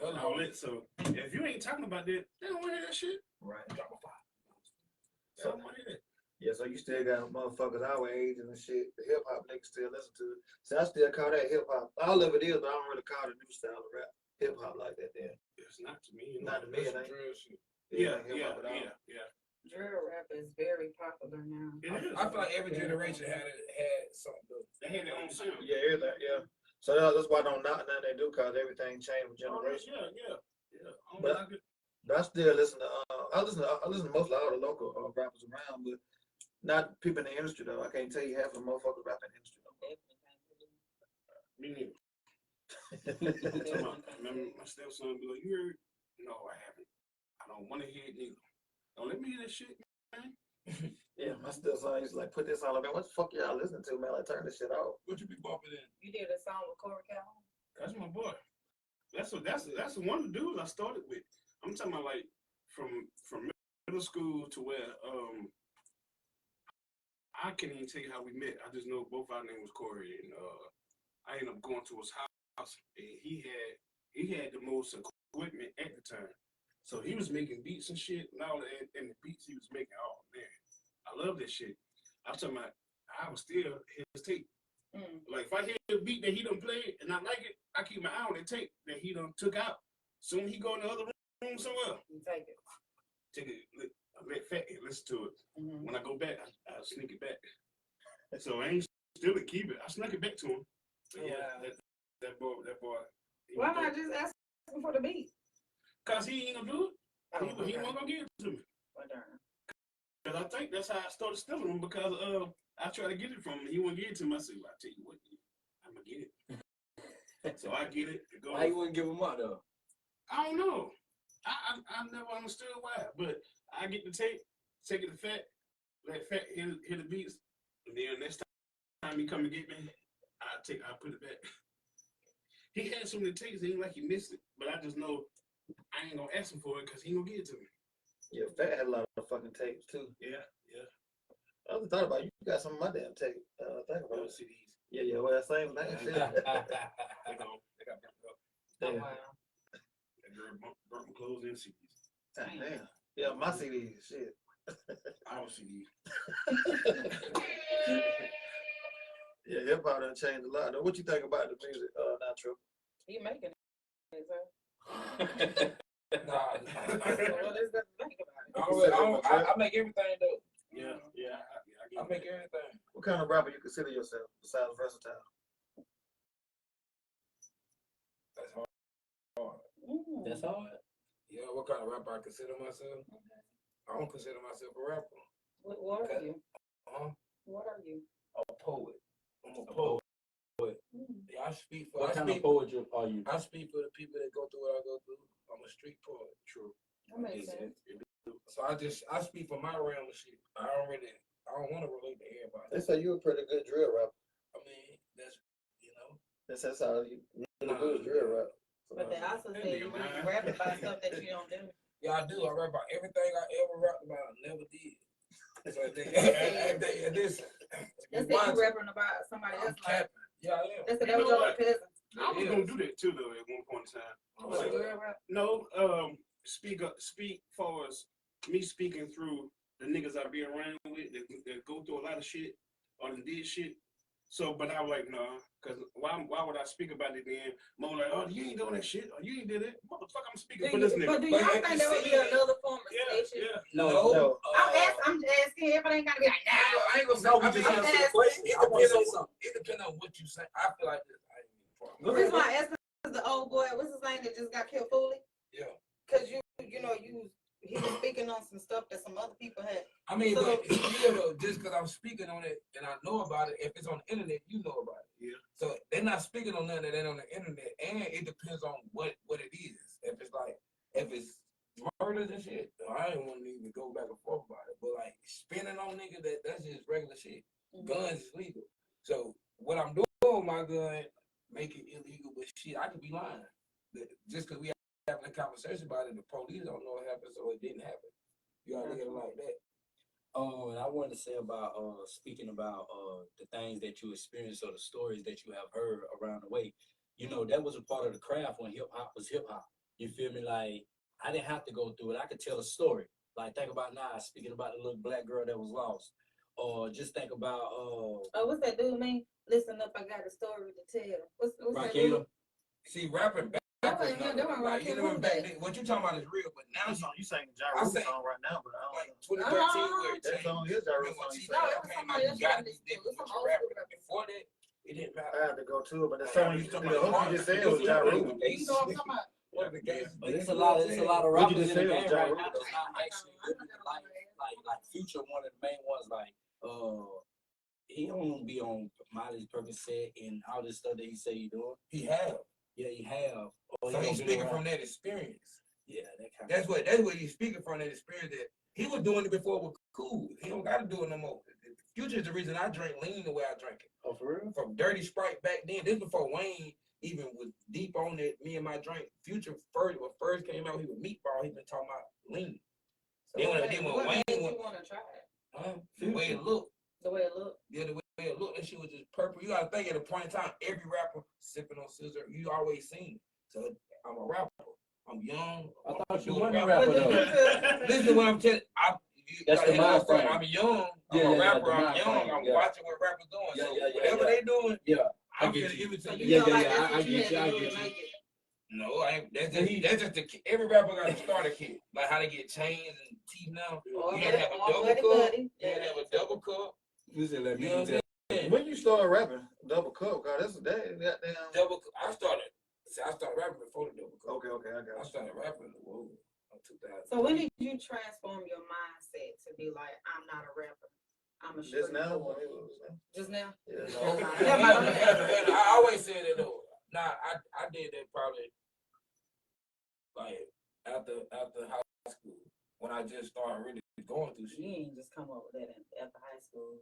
and all that. So if you ain't talking about that, they don't want to hear that shit. Right. Drop a five. So I want to hear that. Yeah, so you still got motherfuckers our age and shit. The hip hop niggas still listen to it. So I still call that hip hop. All of it is, but I don't really call the new style of rap hip hop like that. There. It's not to me. Not to me, it That's ain't. drill shit. Yeah, It ain't hip hop at all. yeah. Drill rap is very popular now. It is. I feel like every generation had something. They had their own sound. Yeah, everything. Yeah. So that's why I don't knock nothing they do, cause everything changed with generation. Yeah. I don't But- like it. But I still listen to. I listen to mostly all the local rappers around, but not people in the industry though. I can't tell you half of the motherfuckers rapping in the industry. Me neither. Remember my stepson be like, you heard? No, I haven't. I don't want to hear it neither. Don't let me hear that shit, man. Yeah, my stepson used to like put this on. Like, what the fuck y'all listening to, man? Like, turn this shit off. What you be bumping in? You did a song with Corey Calhoun? That's my boy. That's one of the dudes I started with. I'm talking about like from middle school to where I can't even tell you how we met. I just know both our names was Corey, and I ended up going to his house, and he had the most equipment at the time. So he was making beats and shit, and all that, and the beats he was making, oh man, I love this shit. I'm talking about, I was still his tape. Like if I hear a beat that he done played and I like it, I keep my eye on the tape that he done took out. Soon he go in the other room somewhere. You take it. Take it, let Fat listen to it. When I go back, I sneak it back. So I ain't still to keep it. I snuck it back to him. But yeah, that boy. he Why was not dope. just ask him for the beat? Cause he ain't gonna do it. Oh, He okay. wasn't gonna give it to me. Well, darn. Cause I think that's how I started stealing them because I tried to get it from him. He wouldn't give it to me. I said, well, I tell you what, I'm gonna get it. So I get it. It goes. Why you wouldn't give him up though? I don't know. I never understood why, but I get the tape, take it to Fat, let Fat hear the beats, and then next time he come and get me, I put it back. He had so many tapes, it ain't like he missed it, but I just know I ain't gonna ask him for it because he ain't gonna give it to me. Yeah, Fat had a lot of fucking tapes too. Yeah. I was thought about you got some of my damn tape. Think about it. CDs. Yeah, well, that same thing. Shit. They got burnt up. Oh, Yeah. wow. That girl burnt my clothes and CDs. Damn. Yeah, my CDs. Shit. Our CDs. Yeah, hip hop done changed a lot. Now, what you think about the music, Nitro? You making it, sir. Nah. Well, there's nothing to think about it. I make everything though. Yeah. I make everything. What kind of rapper you consider yourself besides versatile? That's hard. That's hard. Yeah, what kind of rapper I consider myself? I don't consider myself a rapper. What are you? Huh? What are you? A poet. I'm a poet. Mm. Yeah, I speak for. What I kind speak, of poet are you? I speak for the people that go through what I go through. I'm a street poet. True. That makes sense. So I speak for my realm of shit. I don't want to relate to everybody. They say you a pretty good drill rapper. I mean, that's That's how you really good drill rap. But they also say you rap about stuff that you don't do. Yeah, I do. I rap about everything I ever rapped about. I never did. So listen. That's that you rapping about somebody I'm else. Like, capping. Yeah, I am. that's that You was know your what? cousin. I was gonna do that too though at one point in time. I'm What, like, drill rap? No, speak for us. Me speaking through the niggas I be around with that go through a lot of shit or that did shit. So, but I was like, nah, cause why would I speak about it then? More like, oh, you ain't doing that shit, or you ain't did it. Motherfucker, I'm speaking for this nigga. But do y'all think that would be another form of station? No. I'm asking. Everybody ain't gotta be like, nah. I ain't gonna say. No, I we mean, just answer answer the the question. it I want to depends say on something. it depends on what you say. I feel like this. I ain't even Go The ahead. reason why I asked is the old boy, what's his name that just got killed fully? Yeah. Cause he was speaking on some stuff that some other people had. I mean, So- but still though, just because I'm speaking on it and I know about it, if it's on the internet, you know about it. Yeah. So they're not speaking on nothing that ain't on the internet, and it depends on what it is. If it's murders and shit, I ain't want to even go back and forth about it. But like spinning on niggas, that's just regular shit. Guns is legal. So what I'm doing with my gun, make it illegal, but shit, I could be lying. Just because we having a conversation about it, the police don't know what happened, so it didn't happen. You gotta look at it like that. And I wanted to say about speaking about the things that you experienced or the stories that you have heard around the way. You know, that was a part of the craft when hip hop was hip hop. You feel me? Like, I didn't have to go through it. I could tell a story. Like, think about now, speaking about the little black girl that was lost. Or just think about, Oh, what's that dude name? Listen up, I got a story to tell. What's that Rakela. dude? See, rapping backwards. Yeah, that one Like, you Rakim, know, who's back that? then, what you talking about is real, but now That song you saying Ja I Rule say- song right now, but I like don't know. 2013 where it That changed. song is Ja Rule Remember when song. You T-Pain No, saying. it was came somebody out, else you gotta you be listened to. different It's with some your old rapping. school rappers. Before that, it didn't matter. I had to go to it, but the Like, song you you talking the about hook you just said was Ja Rule. You know what I'm talking about? One of the gays. But it's a lot of What you rappers just in the said was game Ja right Rule, now though. that's not actually living the life. Like Future, one of the main ones. Like he don't be on Miley's Percocet and all this stuff that he say he doing. He have. Yeah, he have. Or So he he's gonna be speaking around. from that experience. Yeah, that kind That's what he's speaking from, that experience that he was doing it before it was cool. He don't gotta do it no more. Future is the reason I drink lean the way I drink it. Oh, for real? From Dirty Sprite back then. This before Wayne even was deep on it. Me and my drink. Future first came out, he was Meatball. He been talking about lean. So Then what when made Wayne you went, want to try it? the way it looked. The way it looked. Yeah, the way it looked, that shit was just purple. You gotta think at a point in time, every rapper sipping on scissor, you always seen. So I'm a rapper. I'm young. I I'm thought you doing wasn't a rap. rapper though. Listen to what I'm telling you. That's the mind frame. I'm young. I'm Yeah, a yeah, rapper. the I'm mind young. frame, I'm yeah. watching what rappers doing. Yeah, So yeah, yeah, whatever yeah. they doing, Yeah, I'm get gonna you. give it So to you you. Yeah, feel yeah, like yeah, that's I what you get had you, to I do get to you. make it. No, I ain't. That's just the every rapper got to start a kid. Like how they get chains and teeth now. Or You gotta have a double buddy, cup. buddy. You gotta have a double cup. You said let You know what I'm saying? When you started rapping, Double Cup, God, that's a day. Goddamn. Double cup. I started rapping before the double cup. Okay, I I got you. started rapping in 2000. So when did you transform your mindset to be like, I'm not a rapper, I'm a Just street now, boy? when it was, Just now? yeah. And I always said that though. Nah, I did that probably like after high school when I just started really going through You shit. ain't just come up with that after high school.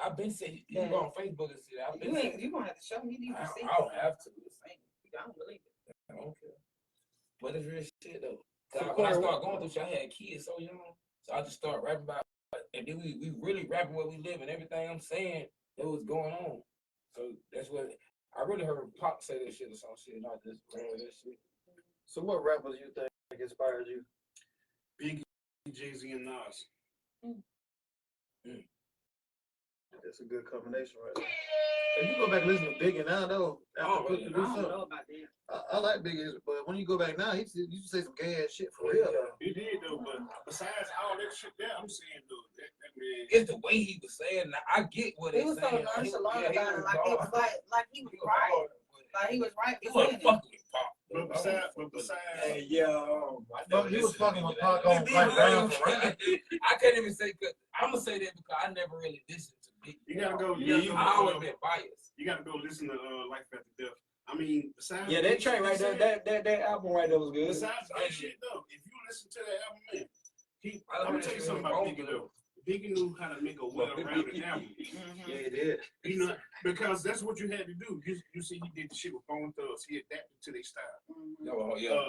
I've been saying you can go on Facebook and see that. I've been You ain't, saying you gonna have to show me these I receipts. don't have to. I don't believe it. I don't care. But it's real shit though. So When I Corey, started going through shit, I had kids so young. So I just started rapping about and then we really rapping where we live and everything I'm saying that was going on. So that's what I really heard Pop say that shit or some shit, not just ran with that shit. So what rappers you think inspired you? Biggie, Jay-Z, and Nas. That's a good combination right there. If you go back and listen to Biggie now, though, Oh, after really? Cookie I do don't something, know about that. I like Biggie, but when you go back now, he used to say some gay ass shit for real. Though. He did though, but besides all that shit there, I'm saying though, that man. It's the way he was saying. Now, I get what He he's was so saying. nonchalant Yeah, he about it, like it was hard. like he was He was right. hard, but Like he was right he for wasn't saying it. fucking with Pop. But besides, Hey, yeah. But he was fucking with Pac He on did Mike Brown really- for real. I can't even say, cause I'm gonna say that because I never really listened to Big. You gotta go. Yeah, You I gotta always go. been biased. You gotta go listen to Life After Death. I mean, besides Yeah, that track right there, that album right there was good. Besides that shit though, if you listen to that album, man, I I'm gonna heard tell you that something shit about was Biggie good. though. Biggie knew how to make a well-rounded album. Yeah, he did. You know, because that's what you had to do. You see, he did the shit with Bone Thugs. He adapted to their style. Oh, yeah.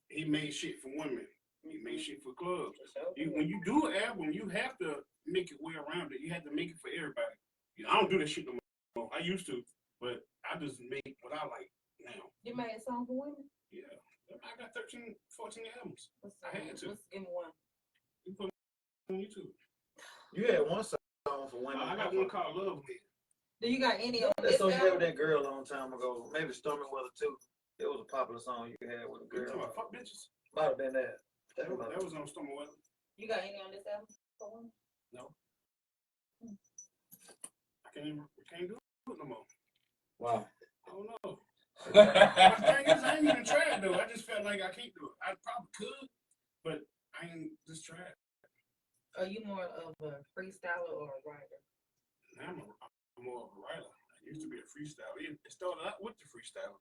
He made shit for women. He made shit for clubs. When you do an album, you have to make it well-rounded. You have to make it for everybody. You know, I don't do that shit no more. I used to, but I just make what I like now. You made a song for women? Yeah. I got 13, 14 albums. I had to. Let's give me one. You put them on YouTube. You had one song for women. I got one called Love Win. Do you got any on That this song you had with album? that girl a long time ago. Maybe Stormy Weather too. It was a popular song you had with a You talking girl. about fuck bitches? Might have been that. That was on Stormy Weather. You got any on this album for women? I can't do it no more. Wow. I don't know. The thing is, I ain't even tried though. I just felt like I can't do it. I probably could, but I ain't just tried. Are you more of a freestyler or a writer? Now I'm more of a writer. I used to be a freestyler. It started out with the freestyle,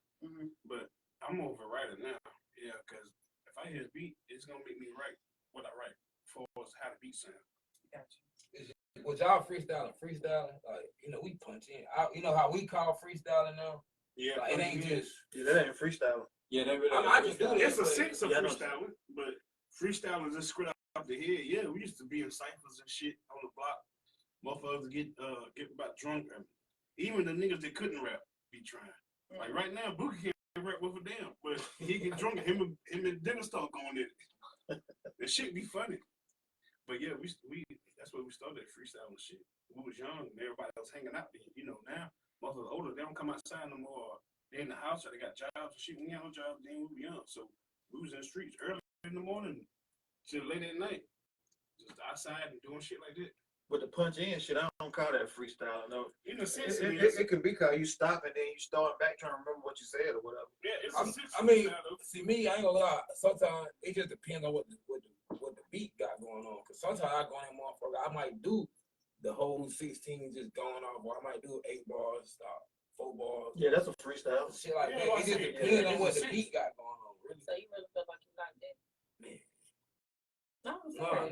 but I'm more of a writer now. Yeah, because if I hear a beat, it's gonna make me write what I write for how the beat sound. Gotcha. With y'all freestyling, like, you know, we punch in. You know how we call freestyling now? Yeah, Like, it ain't just. Yeah, that ain't freestyle. Yeah, that really. I just do that. It's a sense of Yeah, I know. freestyling, but freestyling just straight out the head. Yeah, we used to be in ciphers and shit on the block. Motherfuckers get about drunk. And even the niggas that couldn't rap be trying. Like right now, Boogie can't can't rap with a damn. But he get drunk and him and Dennis start going in it. The shit be funny. But yeah, we that's where we started freestyle and shit. We was young and everybody else hanging out there. You know, now most of the older, they don't come outside no more. They in the house or they got jobs and shit. We ain't no jobs then we were young. So we was in the streets early in the morning till late at night. Just outside and doing shit like that. With the punch in shit, I don't call that freestyle. No, In a sense, it could be called you stop and then you start back trying to remember what you said or whatever. yeah, it's I mean, see me, I ain't gonna lie. Sometimes it just depends on what the beat got going on. Cause sometimes I go in motherfucker, I might do the whole 16 just going off, or I might do 8 bars, stop, 4 bars. Yeah, that's a freestyle. Shit like Yeah, that. like It just I said, depends yeah, on what it's the a beat got going on. Really. So you really feel like you like that? Man. No, I'm No, serious.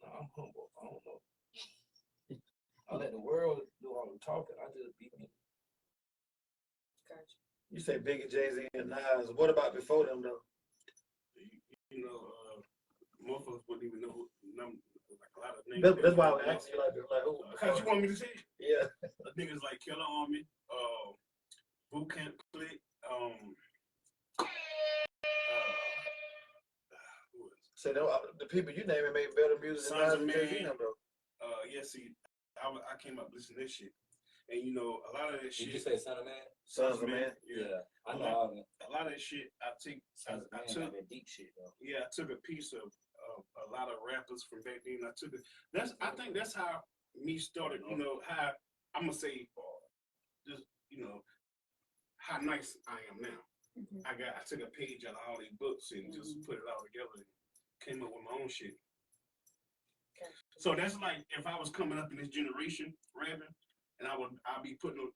I'm humble. I don't know. I let the world do all the talking. I just be me. Gotcha. You say Biggie, Jay-Z, and Nas. What about before them though? you know, motherfuckers wouldn't even know like a lot of names. That's why I was asking you like who? Cause you want me to say it? Yeah. Niggas like Killer Army, Boot Camp Click, who is So the people you naming make better music than Sons Nas of and Jay-Z Man. them though. yeah, see, I came up listening to this shit. And you know, a lot of that shit. Did you say Son of Man? Sons of Man. Yeah. I know all of them. A lot of that shit I take Sons of I Man took got that deep shit though. yeah, I took a piece of a lot of rappers from back then. I took it. I think that's how me started. You know how I'm gonna say, just you know how nice I am now. Mhm. I took a page out of all these books and just put it all together and came up with my own shit. Okay. So that's like if I was coming up in this generation rapping, and I'll be putting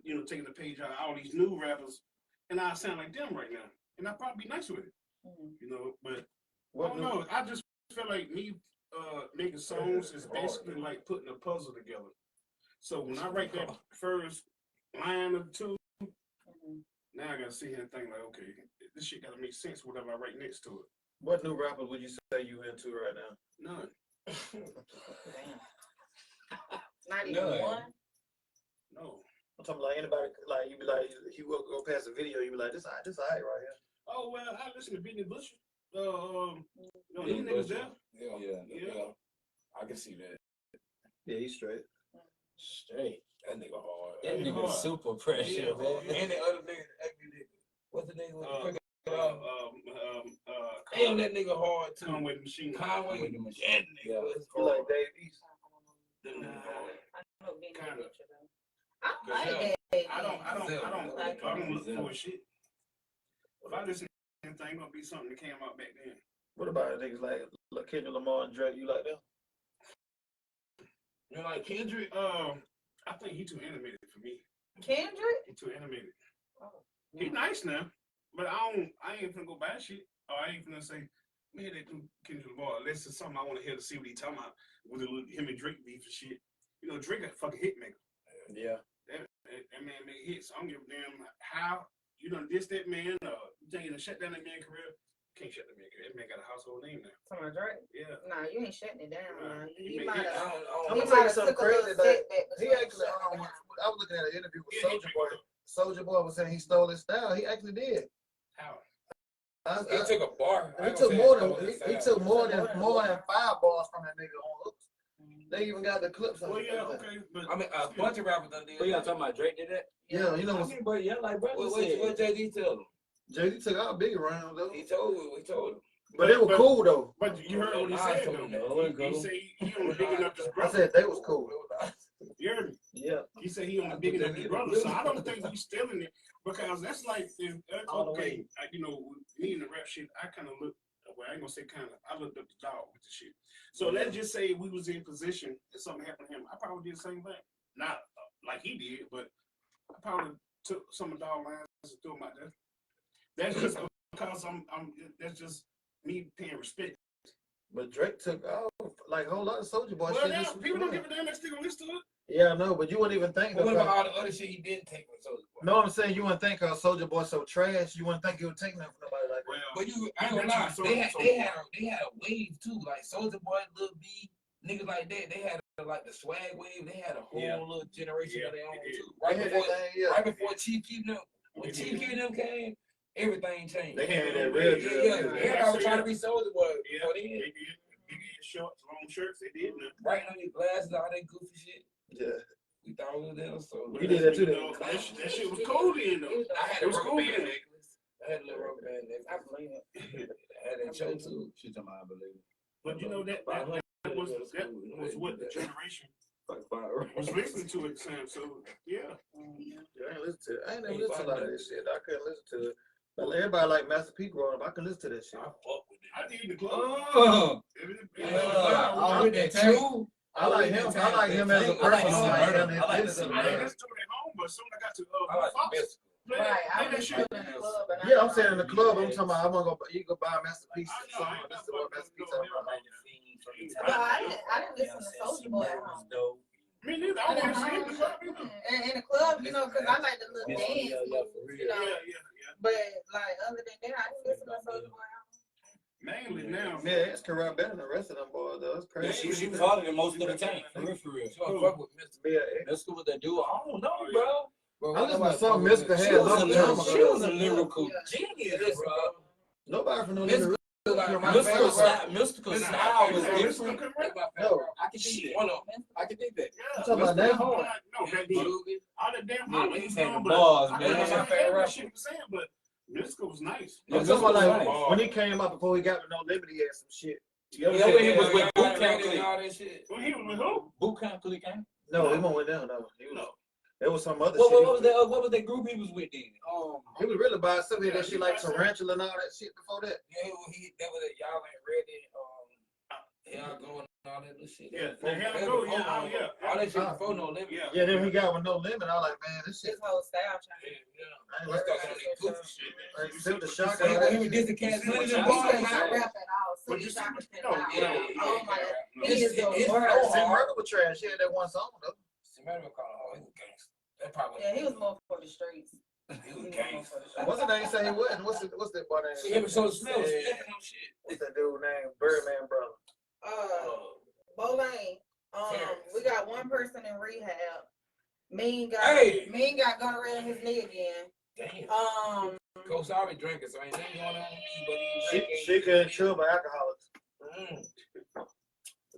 you know taking a page out of all these new rappers, and I sound like them right now, and I'd probably be nice with it. Mhm. You know, but I What don't new? know. I just feel like me making songs is basically like putting a puzzle together. So when I write that first line or two, Mhm. now I gotta sit here and think like, okay, this shit gotta make sense whatever I write next to it. What new rappers would you say you into right now? None. Damn. Not even None. one. No. I'm talking like anybody like you be like you go past a video you be like this alright right here. Oh well, I listen to Benny Butcher. No, Benny these niggas Butcher. there. Yeah. I can see that. Yeah, he's straight. Straight. That nigga hard. That Yeah, nigga hard. super pressure, Yeah, man. hard. And the other nigga, what's the nigga with the cricket? Damn, that nigga hard too. Conway the Machine. Conway, With that the nigga machine. Yeah. was You like hard. Dave East. Them niggas hard. I know Benny Kinda. Butcher though. I Yeah. like that. I don't look Zell. for shit. If I listen to anything, gonna be something that came out back then. What about niggas like Kendrick Lamar and Drake? You like them? You like Kendrick? I think he too animated for me. Kendrick? He too animated. Oh. He nice now, but I ain't finna go buy shit. Or I ain't finna say, man, they do Kendrick Lamar. Unless it's something I want to hear to see what he talking about with the little him and Drake beef and shit. You know, Drake a fucking hit maker. Yeah. That man make hits. I don't give a damn how you done diss that man or you think you done shut down that man's career. Can't shut that man career. That man got a household name now. Talking about Drake? Yeah. Nah, you ain't shutting it down, man. He You made might hits. have. I'm He gonna tell you might have something took a little crazy that setback. he actually I was looking at an interview with Yeah, Soulja Boy. Soulja Boy was saying he stole his style. He actually did. How? He took a bar. He took more than he took more than 5 bars from that nigga on hooks. They even got the clips on Well, it. yeah, okay, but I mean, a bunch of rappers done did. But y'all talking about Drake did that? Yeah, you know I mean, but yeah, like brother What said. Jay-Z tell him? Jay-Z took out big rounds though. He told him. But they were cool though. But you heard what he said though. He said he only big enough his I brother. said they was cool. You heard me? Yeah. He said he only big enough his brother. So I don't think he's stealing it because that's like okay. You know, me and the rap shit, I kind of look. Well, I ain't gonna say kind of. I looked up the dog with the shit. So let's just say we was in position and something happened to him. I probably did the same thing. Not like he did, but I probably took some of the dog lines and threw them out there. That's just because that's just me paying respect. But Drake took off like a whole lot of Soulja Boy Well, shit. now just- people don't give a damn. They still gonna listen to it. Yeah, I know, but you wouldn't even think What about about all the other shit he didn't take from Soulja Boy? No, I'm saying you wouldn't think Soulja Boy so trash. You wouldn't think he would take nothing from nobody like that. Well, But I ain't gonna lie, they had a wave too, like Soulja Boy, Lil B, niggas like that. They had like the swag wave. They had a whole little generation of their own they did. too. They had that thing, yeah. Right before Chief Keef them. when Tiki and them came, everything changed. They had that red Yeah, drill. yeah. Everybody was trying to be Soldier Boy. Yeah, Before they then. did. They did shorts, long shirts. They did. Writing on your glasses, all that goofy shit. Yeah. We thought it was them. So You did that too, You then. know, that shit was cool then, though. I had It a was rubber cool band then. necklace. I had a little rubber band necklace. I believe it. I had that choke too. She talking about I believe. But you know that was what the generation was listening to at the time. So yeah, Yeah, I ain't listen to it. I ain't never listened to a lot of this shit. I couldn't listen to it. But everybody like Master P growing up. I can listen to that shit. I fuck with I that. did in the club. Oh, I with that too. I like him. I like him as a I like person. him. I ain't done I like this him. I in ain't a listened to it at home, but soon I got to I like Fox. the best. Play Right, that, I play that was shit. in the club and Yeah, I'm saying in the club. I'm talking about. I'm gonna go. You can buy a masterpiece. I know, I ain't This is what masterpiece talking about. But I didn't listen to Soulja Boy at home. Me neither. I want to see it in the club. And in the club, you know, because I like the little dance moves, you know. Yeah. But like other than that, I didn't listen to Soulja Boy at home. Mainly now. Yeah, it's Corrupt better than the rest of them boys though. It's crazy. She was harder than most of the time. For real. She don't fuck with Mr. Yeah, That's what they do. I don't know, bro. Bro, I listen to nobody some fuck with Mystical Mr. had She was love a time lyrical, she ago. was a lyrical genius, bro. Nobody from no Mystical, little. like, my Mystical favorite style, rapper. mystical Listen, style was Mystical different. couldn't rap. No, I can see that. One of them. I can dig that. Yeah. talking about that? No, that dude. Sugar. All the damn Yeah, hollering he's he's had doing, the but bars, I man. couldn't That's my understand favorite that rapper. shit he was saying, but Mystical was nice. I'm talking about like Mystical when he came out before he got to No Limit, he had some shit. Yeah, when he was with Boot Camp and Clique. all that shit. When he was with who? Boot Camp Clique, ain't No, he won't with them. No, he was. No. There was some other What shit. was that? What was that group he was with then? He was really by some of Yeah, that he shit like by some- Tarantula and all that shit before that. Yeah, that was it. Y'all ain't ready. Y'all going and all that little shit. Yeah, Before- the hell that go, before yeah, all- yeah. All that shit before No Limit. Yeah. Yeah, then he got with No Limit. I was like, man, this shit. This whole style Yeah, change. yeah. I ain't Let's like talk that about shit. that goofy shit. Like, Silk the Shock. When all that he shit. did the Cash See Money, what them y'all boys, say, He man. cannot rap at all. But City you see Shocker what- cannot no, rap. yeah, Oh my yeah. God. He is the It's worst. Sim Murder was trash. He had that one song though. Samantha called him, he was gangster. That probably Yeah, he was more for the streets. he was gangster. What's the name? Say he wasn't. What's that boy name? See him and so Smith was Yeah. flipping on shit. What's that dude name? Birdman brother. Bowling. Terrence. We got one person in rehab. Mean Hey. got gonorrhea in his knee again. Damn. Coach already drinking, so ain't nothing going on with me, but he was drinking. She couldn't chill by alcoholics. Mm.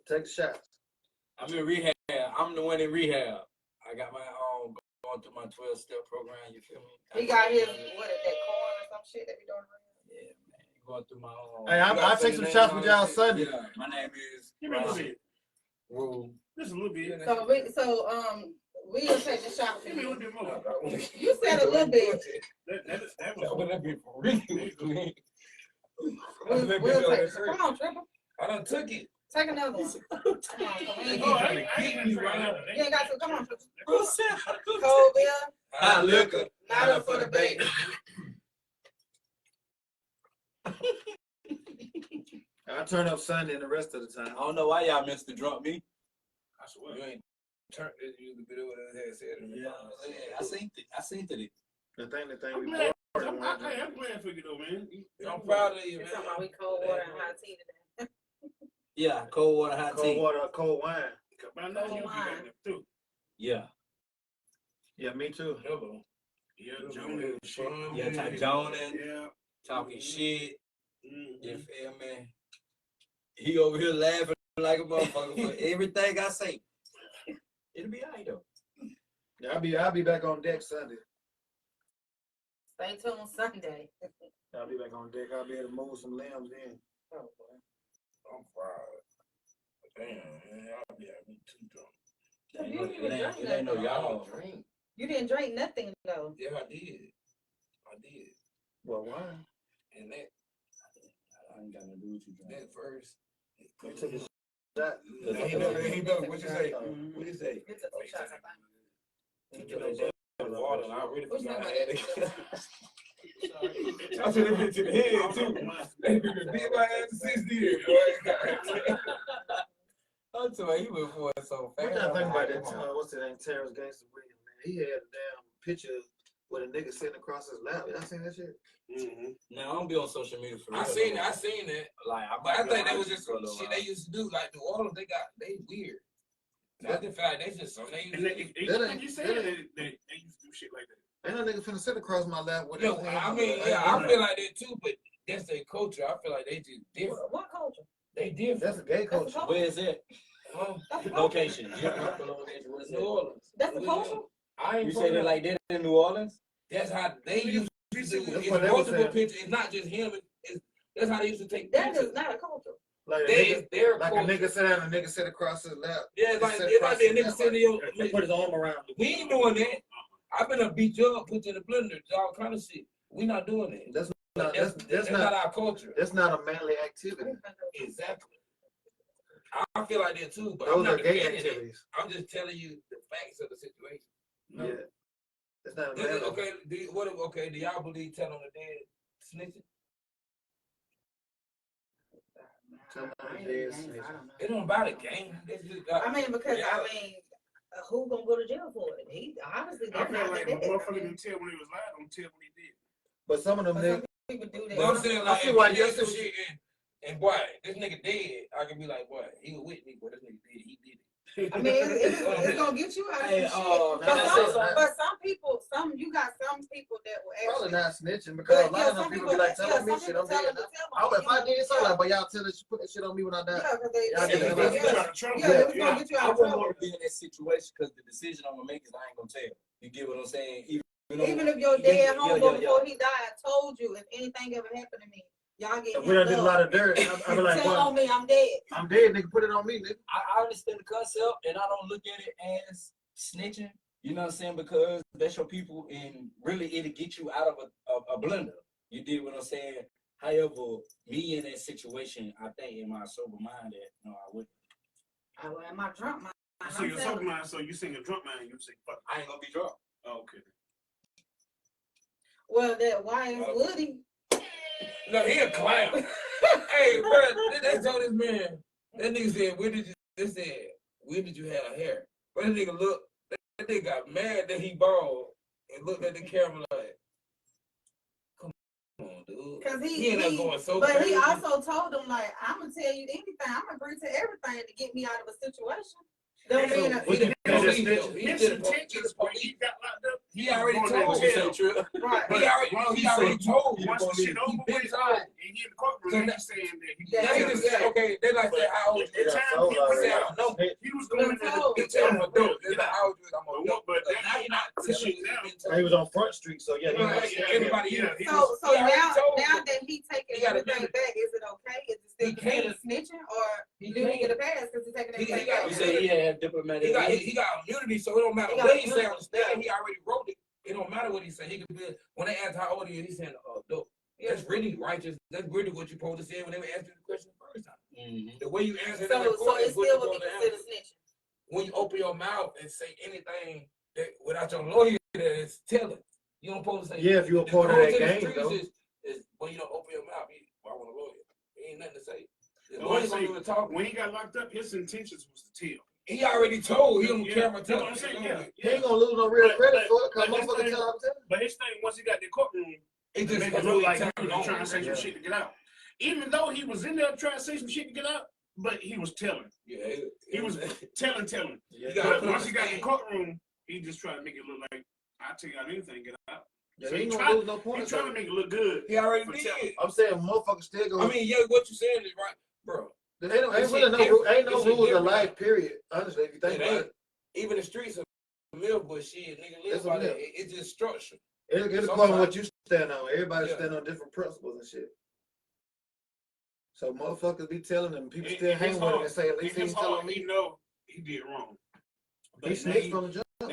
Take the shots. I'm in rehab. I'm the one in rehab. I got my going through my 12-step program. You feel me? He got his, what is that, corn or some shit that he doing? Yeah, man. Going through my own. Hey, I'll take some shots with y'all Sunday. Yeah, my name is Give me a little bit. Rule. Just a little bit. We'll take the shot for Give me a you. little bit more. You said a little bit. That That was would be for real. We'll take. Come on, Triple. I done took it. Take another one. Come on, come on. Oh, I ain't You ain't got to. Come on, Triple. Bro, said, Cold beer, hot liquor. not up for the baby. I turn up Sunday and the rest of the time. I don't know why y'all missed the drunk me. I swear. You ain't turned it. You the video that had said it. Yeah, I seen it. I seen it. The thing I'm we glad. bought. I'm glad for you though, man. I'm proud of you, You're man. talking about we cold water and hot tea today. Yeah, cold water, hot Cold tea. water, cold wine. By now you'll be back there too. Yeah. Yeah, me too. Hello. Yeah, Jonas. Yeah, Ty Jonas, Yeah. talking shit. Mhm. You feel me? He over here laughing like a motherfucker for everything I say. It'll be alright though. Yeah, I'll be back on deck Sunday. Stay tuned Sunday. I'll be back on deck. I'll be able to move some limbs in. Oh, boy. I'm proud. Damn, man. Y'all be having me too drunk. It ain't no y'all. drink. You didn't drink nothing though. Yeah, I did. I did. Well, wine. And that I ain't got nothing to do with you, John. that first. You took a shot. He never. What you say? What you say? You took some shots, I think. You know, that water, and I really What's forgot I that? had it. I should have been to the head too. They been beat my ass to 60 years, boy. I'm telling you, he went for it so fast. What y'all think about that? What's his name? Terrence Gangster Williams, man. He had a damn picture with a nigga sitting across his lap. Y'all seen that shit? Mhm. Now I don't be on social media for real. I seen it. Like, But I think that might was be just for a some little shit while. they used to do. Like New Orleans, they weird. That's the fact. They just something they used And to do. you said they used to do shit like that. Ain't no nigga finna sit across my lap with Yo, his hand I on mean, the- yeah, I feel like that too, but that's their culture. I feel like they just different. What culture? They different. That's a gay That's culture. a Where is it? That's the culture. Location. Geographical location. Where is New it? Orleans. That's the culture. I ain't You from say they there. like that in New Orleans? That's how they used to do it. That's It's what they was multiple saying. pictures. It's not just him. That's how they used to take That pictures. is not a culture. Like a That nigga, is their like a culture. nigga sit down, a nigga sit across his lap. Yeah, it's like sit it might across be a his nigga lap, sitting like, in your. put his arm around you. We ain't doing that. I've been a beat you up, put you in the blender, all kind of shit. We not doing that. That's But not, that's not not, our culture. that's not a manly activity. Exactly. I feel like that too, but I'm Those not are gay defending it. activities. I'm just telling you the facts of the situation. Yeah. It's not a This is- manly. okay, do y'all believe telling the dead snitching? Tell I my ain't dead in games, snitch. I don't know. It don't about a game. It's just, I mean, because reality. who gonna go to jail for it? He honestly, I they're feel not like that the bad. I motherfucker mean, didn't tell when he was lying, don't tell when he did. But some of them but niggas, some people do that. But I'm saying I like, see if why he you- did some shit and boy, this nigga dead, I can be like, boy, he was with me, but this nigga did, he did it. I mean, it's gonna get you out of Hey, some shit. nah, But some people, you got some people that will probably actually. not snitching because a But lot yeah, of them some people people, be like, yeah, tell me some shit, people I'm tell dead them to now. tell Oh, them, if I did so, yeah. like, but y'all tell us, put that shit on me when I die. Yeah, because they, Y'all they, get they, them they, out. yeah, Trying to trump yeah, it. it was gonna get you I out of wouldn't trouble. want to be in that situation because the decision I'm gonna make is I ain't gonna tell. You get what I'm saying? Even if your dad homeboy yeah. before he died told you if anything ever happened to me, y'all get If we done did a lot of dirt, I be like, tell well, on me I'm dead. I'm dead, nigga, put it on me, nigga. I understand the concept and I don't look at it as snitching. You know what I'm saying? Because that's your people and really it'll get you out of a blender. You did what I'm saying? However, me in that situation, I think in my sober mind that no, I wouldn't. Well, am I drunk? So you're sober mind, so you sing a drunk mind, you say fuck. I ain't gonna be drunk. Oh, okay. Well, that YS Woody. No, he a clown. Hey, bro, they told this man, that nigga said, where did you have hair? But that nigga that nigga got mad that he bald and looked at the camera like, come on, dude. Cause He ended up going so but crazy. he also told him like, I'm gonna tell you anything. I'm gonna agree to everything to get me out of a situation. Don't So, mean He didn't His police intentions- though. He His didn't intentions when he got locked up. He already going told to him. jail. right. He already told. Once the shit over been with, told. and he in the courtroom, So and that- he's saying that he Yeah, They just said, okay, they like say, how old At you? the They time, done he sold was already. I don't know. he was going in there He to tell him tell a dope. him, How old you? I'm a dope. but Now that he not the telling shit you. now. He been He telling was on Front Street, so yeah, he Yeah, was. yeah, anybody yeah, here. he So was- so he already now told now him. that he taking He gotta everything do it. back, is it okay? Is it still He considered can't. snitching or He do he get a can't. pass because he's taking He everything got- back? You say he had diplomatic. He got immunity, so it don't matter He got what he say immunity, on the stand. yeah. He already wrote it. It don't matter what he say. He could be when they ask how old are you, he's saying, "Oh, dope." Yeah. That's really righteous. That's really what you supposed to say when they were asking the question the first time. Mm-hmm. The way you answer it in So the so court it is what still you're would be supposed to considered answer. snitching. When you open your mouth and say anything that without your lawyer that is telling, you don't supposed to say. Yeah, if you a The part of culture that in the game, streets though. is when you don't open your mouth. I want a lawyer. Ain't nothing to say. The Oh, I lawyer's see. gonna do the talking. When he got locked up, his intentions was to tell. He already told. He don't Yeah, care about that's what telling. I'm saying, He yeah. know. He ain't gonna lose no real But- credit for it, but cause his motherfucker thing- tell him to. But his thing, once he got in the courtroom, It it just made it goes look like like he was trying to say Yeah. some shit to get out. Even though he was in there trying to say some shit to get out, but he was telling. Yeah, He was telling. Yeah, You gotta But put once him he got in in. the courtroom, he just tried to make it look like I'll take out anything, get out. yeah, So he he ain't tried- gonna lose no He's points. trying to make it look good. He already For did. telling. I'm saying motherfuckers still go. I mean, yeah, what you saying is right, bro. Ain't This really shit no different. ain't no This shit rules of different. life. Period. Honestly, if you think It about ain't. it, Even the streets of Millwood, shit, nigga live It's a by myth. that. It's just structure. it's according to Sometimes- what you stand on. Everybody Yeah. stand on different principles and shit. So motherfuckers be telling them, people It- still it hang gets with him hard. and say, at In least he his ain't telling heart, he me. know he did wrong. He But snitched from the jump. now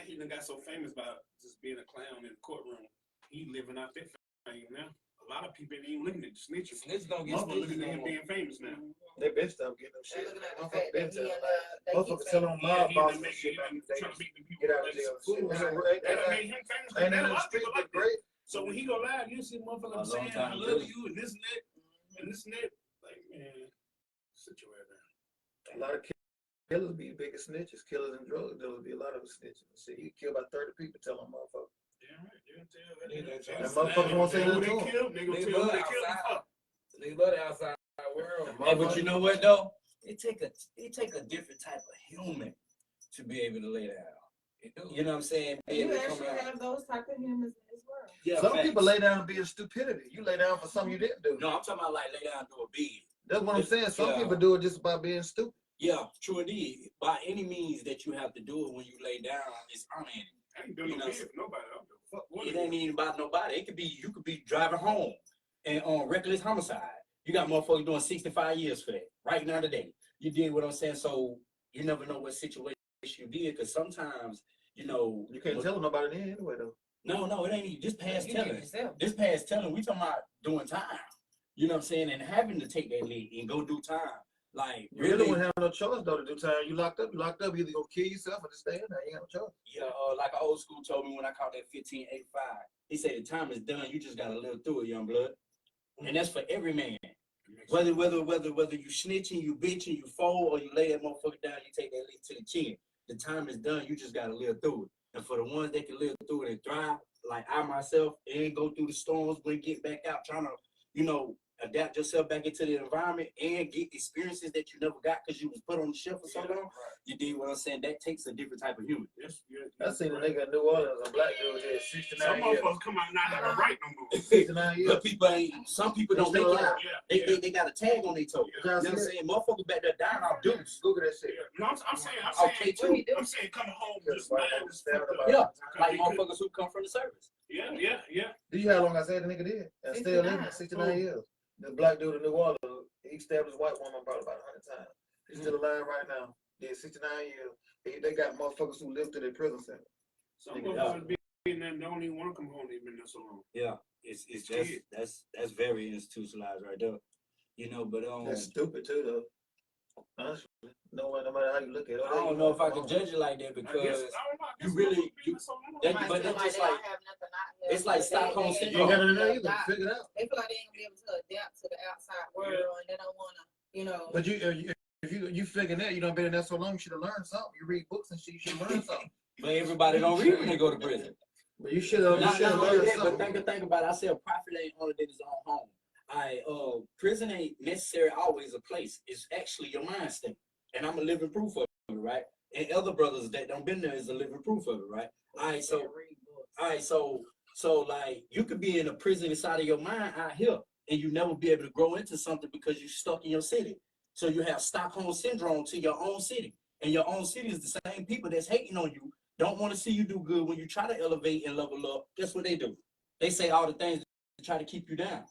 he done got so famous about just being a clown in the courtroom. He living out that fame now. A lot of people ain't even looking at the snitches. Snitch don't get Motherfuckers snitches looking no at him more. being famous now. They been stopped getting them They're shit. looking at the Motherfuckers fact been that he telling and like, they keep motherfuckers telling on Yeah, mob he done bosses and make shit it, back in the day. trying to make the people Get out of like jail. some fool. Shit. That done made him famous. Ain't Now in a the lot of streets people but like that. great. So when he go live, you see motherfuckers A long saying, time I to love do it. you, and this and that, and this and that. Like, man, sit your ass down. A lot of killers be bigger snitches. Killers and drug dealers be a lot of them snitches. See, you kill about 30 people telling motherfuckers. Damn right, they'll tell Nigga, that. that And motherfuckers won't say Who nothing they to 'em. killed, they gonna Nigga tell who love they killed them outside. for. They love the outside world. And Hey, but you know what though? It take a different type of human to be able to lay that out. It do. You know what I'm saying? Be You able to come actually out. have those type of humans in this world. Yeah, Some facts. people lay down and be in stupidity. You lay down for something you didn't do. No, I'm talking about like lay down and do a bid. That's what I'm saying. Some Yeah. people do it just by being stupid. Yeah, true indeed. By any means that you have to do it when you lay down, it's honor in it. I ain't doing You no know, bid for nobody. I don't give a fuck what It it ain't is. even about nobody. It could be you could be driving home and on reckless homicide. You got motherfuckers doing 65 years for that right now today. You did what I'm saying. So you never know what situation you did because sometimes you know You can't tell nobody then anyway though. No, it ain't even just past You did it telling. yourself. This past telling, we talking about doing time. You know what I'm saying? And having to take that lead and go do time. Like You really really, wouldn't have no choice though to do time. You locked up. You locked up. You either gonna kill yourself or just stay in there. You ain't got no choice. yeah, like an old school told me when I caught that 1585. He said the time is done. You just gotta live through it, young blood. And that's for every man. Whether you snitching, you bitching, you fold, or you lay that motherfucker down, you take that lead to the chin. The time is done. You just gotta live through it. And for the ones that can live through it and thrive, like I myself, and go through the storms, but get back out, trying to, adapt yourself back into the environment and get experiences that you never got because you was put on the shelf for so long. You did what I'm saying? That takes a different type of human. Yes, yeah, I seen a nigga in New Orleans, a black dude did Some 69 years. motherfuckers come out not having right no more. 69 years. But people ain't. Some people don't make it out. Yeah, They got a tag on their toe. You know what I'm saying? Motherfuckers back there dying off deuce. Google that shit. No, I'm saying, Okay, too. I'm saying, come home just White mad folks as staring fuck up. about Yeah, like motherfuckers who come from the service. Yeah. Do you know how long I said the nigga did? And still living 69 years. The black dude in New Orleans, he stabbed his white woman probably about 100 times. He's still alive right now. Did 69 years. They got motherfuckers who live to their prison sentence. Some motherfuckers be in there and don't even want to come home. They've been there so long. Yeah, it's that's very institutionalized right there. But That's stupid too, though. Honestly, no matter how you look at it. I don't know if I can judge it like that I because guess, I don't know, I guess you really- motherfuckers been you- so long. that- Might but feel that's just they like- don't have nothing out here, it's like but Stockholm they ain't You ain't syndrome. got gonna it there either. adapt. Figure it out. They feel like they ain't gonna be able to adapt to the outside world, and they don't wanna, But if you figure that you don't been in there so long, you should have learned something. You read books and shit, you should learn something. But everybody don't read when they go to prison. But you should have Not only learned that, but something. think about it. I said a prophet ain't only in his own home. Prison ain't necessarily always a place. It's actually your mind state. And I'm a living proof of it, right? And other brothers that don't been there is a living proof of it, right? So like you could be in a prison inside of your mind out here and you never be able to grow into something because you're stuck in your city. So you have Stockholm syndrome to your own city. And your own city is the same people that's hating on you, don't want to see you do good when you try to elevate and level up. Guess what they do? They say all the things to try to keep you down.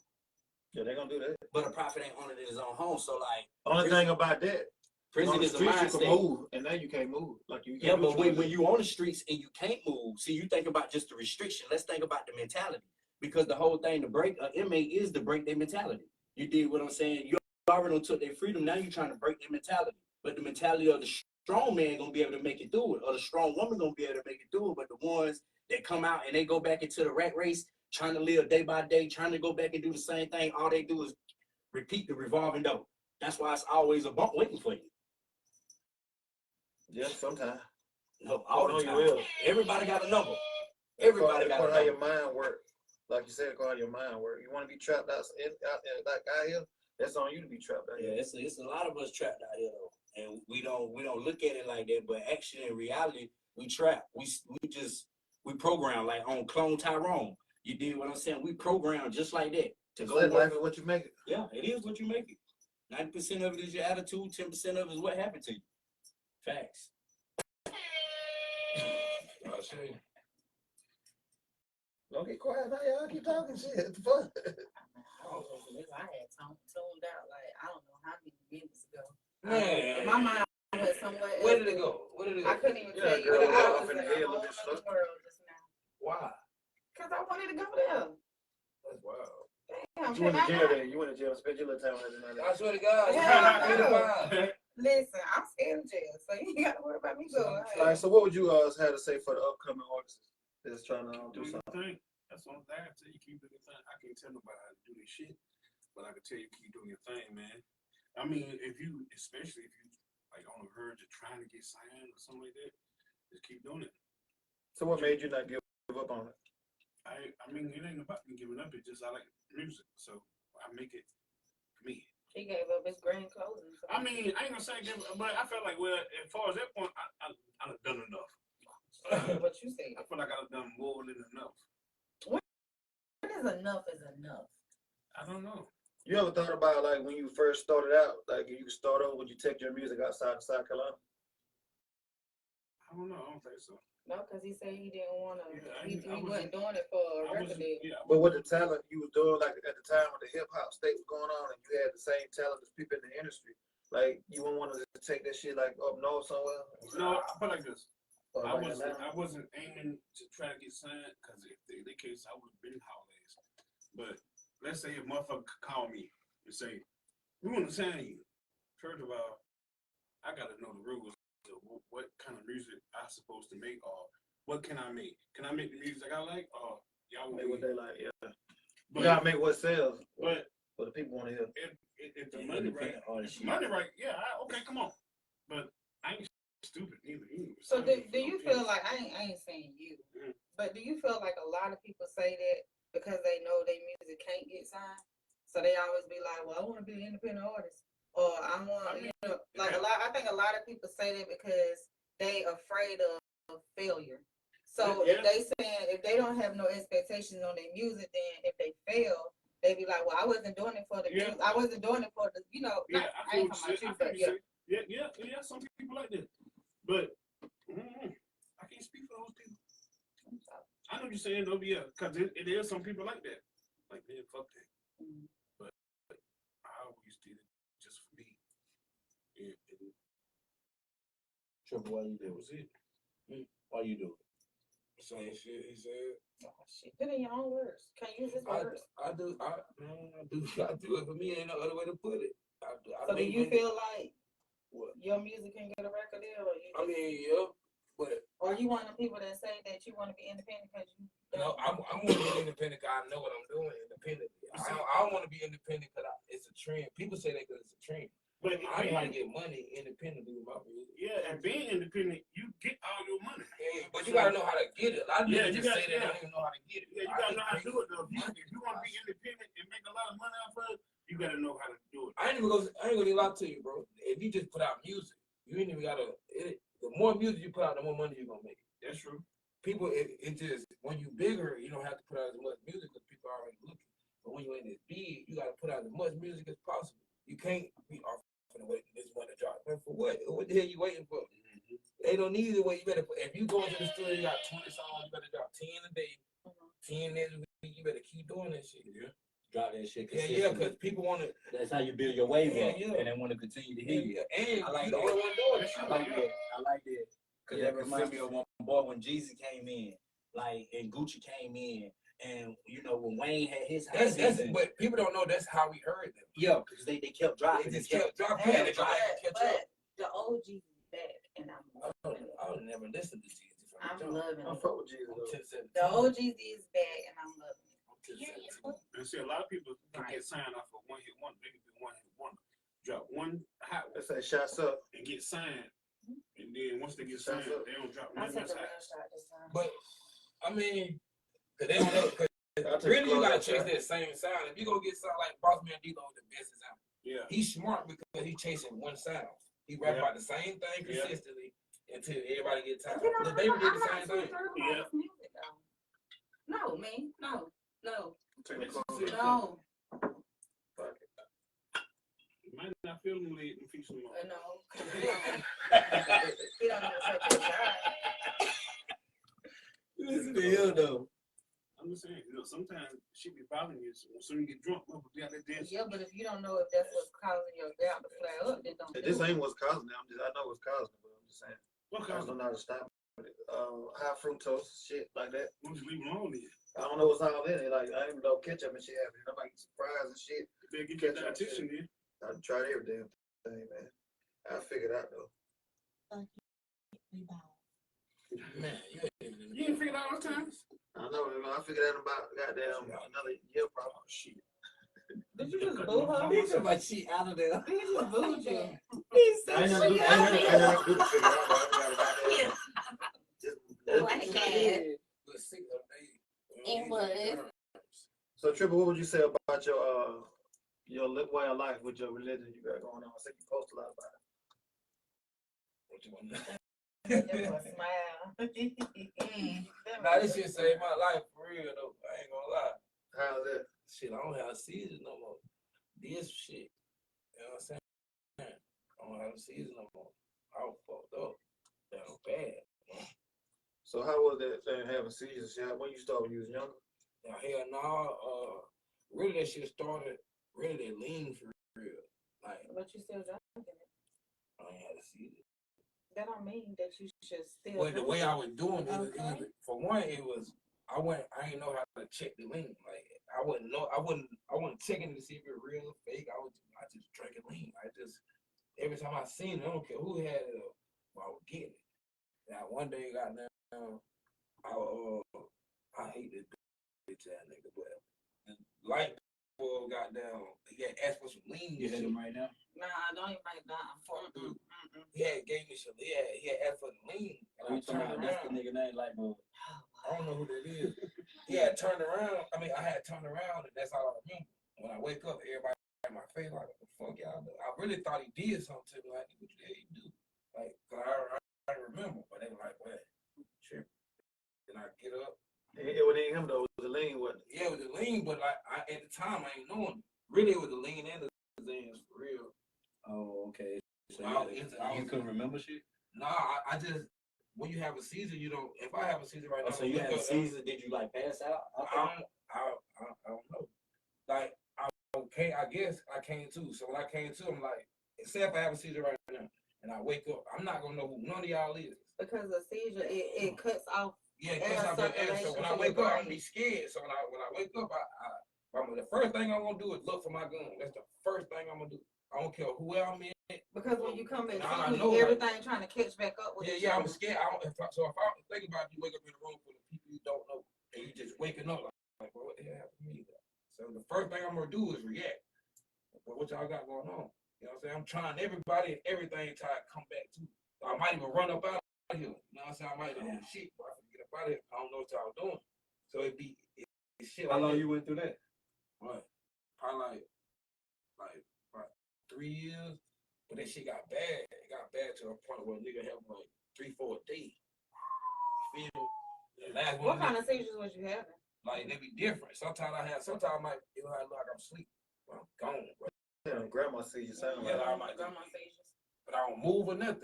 Yeah, they gonna do that. But a prophet ain't on it in his own home. So like Only thing about that, prison on the is a streets you mind can state. move, and now you can't move. Like you Yeah, can't do but what you when you on the streets and you can't move, see, you think about just the restriction. Let's think about the mentality. Because the whole thing to break an inmate is to break their mentality. You did what I'm saying? You already took their freedom, now you're trying to break their mentality. But the mentality of the strong man gonna be able to make it through it, or the strong woman gonna be able to make it through it. But the ones that come out and they go back into the rat race, trying to live day by day, trying to go back and do the same thing, all they do is repeat the revolving door. That's why it's always a bump waiting for you. Yeah, sometimes. No, all No, the you time. will. Everybody got a number. Everybody got a how number. your mind work. Like you said, how your mind work. You want to be trapped out there, like out here. That's on you to be trapped out Yeah, here. it's a lot of us trapped out here though, and we don't look at it like that. But actually, in reality, we trapped. We program like on Clone Tyrone. You did what I'm saying. We program just like that to It's go like work. life is what you make it. Yeah, it is what you make it. 90% of it is your attitude. 10% of it is what happened to you. Facts. I say, Don't get quiet now, y'all. Keep talking shit. It's fun. I had tuned out like I don't know how many minutes ago. man, My mind was somewhere else. where did it go? Where did it go? I couldn't even Yeah, tell you. girl, But I off was in in the a head a whole little bit other slow. world just now. Why? Cause I wanted to go there. That's wild. Damn, You went to can I jail not? then. You went to jail. Spend your little time with it. I swear to God. Yeah, it's I know. wild. Listen, I'm scared of jail, so you ain't gotta worry about me going. All right, so what would you have to say for the upcoming artists that's trying to do Do your something? thing. That's what I'm saying. I tell you, keep doing your thing. I can't tell nobody how to do this shit, but I can tell you, keep doing your thing, man. I mean, especially if you like on the verge of trying to get signed or something like that, just keep doing it. So what made you not give up on it? I mean, it ain't about me giving up. It's just I like music, so I make it for me. He gave up his grand closing. I mean, I ain't gonna say give, but I felt like, well, as far as that point, I've done enough. what you said. I feel like I've done more than enough. What is enough is enough? I don't know. You ever thought about like when you first started out, like you start over, would you take your music outside of South Carolina? I don't know. I don't think so. No, because he said he didn't want to. Yeah, he I wasn't doing it for a I record wasn't, deal. yeah, But with the talent you was doing, like at the time when the hip hop state was going on, and you had the same talent as people in the industry, like you wouldn't want to take that shit like up north somewhere. no, I feel like this. Or I like wasn't. Atlanta? I wasn't aiming to try to get signed because if they case, I would have been holidays. But let's say a motherfucker could call me and say, "We want to sign you." First of all, I got to know the rules of what kind of music I'm supposed to make, or what can I make? Can I make the music I like, or y'all want Make what me? they like, yeah. But, You gotta make what sells, but what the people want to hear. if the Yeah, money right, independent artist, if the money right, yeah, okay, come on. But I ain't stupid either. So do you feel like I ain't saying you, Mm. but do you feel like a lot of people say that because they know their music can't get signed, so they always be like, well, I want to be an independent artist, or I want, I mean, you know, like a lot. I think a lot of people say that because they afraid of failure. So Yeah. if they don't have no expectations on their music, then if they fail, they be like, well, I wasn't doing it for the Yeah. music. I wasn't doing it for the, you know. Yeah, not, I I ain't feel talking about you. you, I feel but you. yeah. Yeah. Some people like that, but I can't speak for those people. I know what you're saying, though, yeah, because it is some people like that. Like, man, fuck that. Mhm. But I always did it just for me. And Triple, why you that do was it. it? Why you do it? Same shit he said. Oh, shit. Put in your own words. Can't use his words. I do it for me. Ain't no other way to put it. So do you feel like What? your music can get a record deal, or you? I mean, yeah, but or you one of the people that say that you want to be independent because you? no, I'm going to be independent because I know what I'm doing independently. I don't want to be independent because it's a trend. People say that because it's a trend. But I'm trying to get money independently with my music. yeah, and being independent, you get all your money. Yeah, but you gotta know how to get it. A lot of Yeah, people you just gotta- say that yeah. they don't even know how to get it. Yeah, you I gotta think know how to they- do it, though. If you want to be independent and make a lot of money off of it, you gotta know how to do it. I ain't gonna lie to you, bro. If you just put out music, you ain't even gotta. The more music you put out, the more money you're gonna make. That's true. People, it just when you bigger, you don't have to put out as much music because people are already looking. But when you ain't as big, you gotta put out as much music as possible. You can't be off and wait for this one to drop. Man, for what? What the hell you waiting for? They don't need it. What you better? If you go into the studio, you got 20 songs. You better drop 10 a day, 10 next week. You better keep doing that shit. Yeah. Drop that shit Yeah, consistently. because people want to. That's how you build your wave Yeah, up, yeah. and they want to continue to hear you. And I like you the that. only one doing it. I like that. I like that. Cause Yeah, that reminds me of one boy when Jeezy came in, like, and Gucci came in, and you know when Wayne had his high That's season. but people don't know that's how we heard them. Yeah, because they kept dropping. They just They kept dropping. Yeah, and they tried to catch up. the OG is back, and I'm loving it. I would never listen to Jesus from the I'm jump. loving I it. fuck with Jesus I'm though. 10-17. The OGs is back, and I'm loving it. I'm 10-17. And see, a lot of people can Right. get signed off of one hit wonder. They can be one hit wonder. Drop one hot one They say shots up. and get signed. And then once they get Shots signed, up. they don't drop I nothing took a else real hot. shot this time. But I mean, cause they don't know. I'll take Really, you close gotta up chase shot. that same sound. If you gonna get sound like Boss Man D-Lo, the best example. Yeah. He's smart because he's chasing one sound. He rap Yeah. about the same thing Yeah. consistently until everybody gets tired. You know, Lil Baby did the I'm not same too thing. through Yeah. about this music, though. No, man, no. Take the Listen close to up. it. No, You might not feel them lit and feature them all. no. He don't even touch your shot. Listen to him though. I'm just saying, sometimes shit be bothering you. So when you get drunk, motherfucker, yeah, they dance. Yeah, but if you don't know if that's what's causing your doubt to flare up, then don't do This it. ain't what's causing it. I know what's causing it, but I'm just saying. What I kind don't of? know how to stop it. High fructose shit like that. Why don't you leave them alone then? I don't know what's all in it. Like I even know ketchup and shit happening. I'm like surprised and shit. You better get your dietitian then. I tried every damn thing, man. I figured out though. Man, you ain't even in the You ain't figured out all the time. I know. I figured out about goddamn another year probably. Shit. Did you just boo her? He said my shit out of there. He just booed you. He I ain't said nothing she to out of do there. to figure it out. But I got a goddamn. But see, It was. So Triple, what would you say about your way of life with your religion you got going on? I say you post a lot about it. What you want to know? That boy smile. Nah, this shit saved my life for real though. I ain't gonna lie. How's that? Shit, I don't have seizures no more. This shit, you know what I'm saying? I don't have seizures no more. I was fucked up. That was bad. So how was that thing having seizures? When you started when you was younger? Now, hell no, really that shit started, really that lean for real. Like, But you still drinking it. I ain't had a seizure. That don't mean that you should still. Well, the drink way it. I was doing it, Okay. for one, it was I didn't know how to check the lean. Like I wasn't checking to see if it real or fake. I just drank it lean. Every time I seen it, I don't care who had it, I was getting it. Now one day got down, I hate this bitch ass nigga, but the light bulb got down. He had asked for some lean. You hit him right now? Nah, don't even write down. He had gave me some. He had asked for the lean, and I We talking turned about that's the around. nigga name like bro. I don't know who that is. He had turned around. I mean, I had turned around, and that's all I remember. When I wake up, everybody in my face like, "What the fuck y'all do?" I really thought he did something to me. Like, what the hell you do? Like, cause I remember, but they were like, "What?" Trip. Then I get up. It wasn't him though. It was the lean, wasn't it? Yeah, it was the lean, but like at the time I ain't knowing. Really, it was the lean and the zans for real. Oh, okay. So I you was- couldn't remember shit? Nah, I just when you have a seizure, you don't. If I have a seizure right Oh, now, so you look had a up- season? Did you like pass out? I don't know. Like I guess I came to. So when I came to, I'm like, say if I have a seizure right now and I wake up, I'm not gonna know who none of y'all is. Because a seizure, it cuts off. Yeah, Air cause I'm so circulation when I to wake your up, I'm brain. be scared. So when I wake up, the first thing I'm gonna do is look for my gun. That's the first thing I'm gonna do. I don't care who I'm in. Because when you come back, Nah, I seizures, know, like- everything trying to catch back up with each Yeah, other. I'm scared. If I think about it, you wake up in a room full of people you don't know, and you just waking up like well, what the hell happened to me? So the first thing I'm gonna do is react. Well, what y'all got going on? You know what I'm saying? I'm trying everybody and everything try to come back to. I might even run up out of here. You know what I'm saying? I might even shit, bro. I can get up out of here. I don't know what y'all doing. So it's shit How like long that. you went through that? What? Probably like about 3 years. But that shit got bad. It got bad to a point where a nigga have like 3-4 days. You feel? The last What one, kind of seizures was you having? like they be different. Sometimes I might feel like I'm asleep. I'm gone, bro. Yeah, grandma seizures sound Yeah, like. I might Grandma seizures. but I don't move or nothing.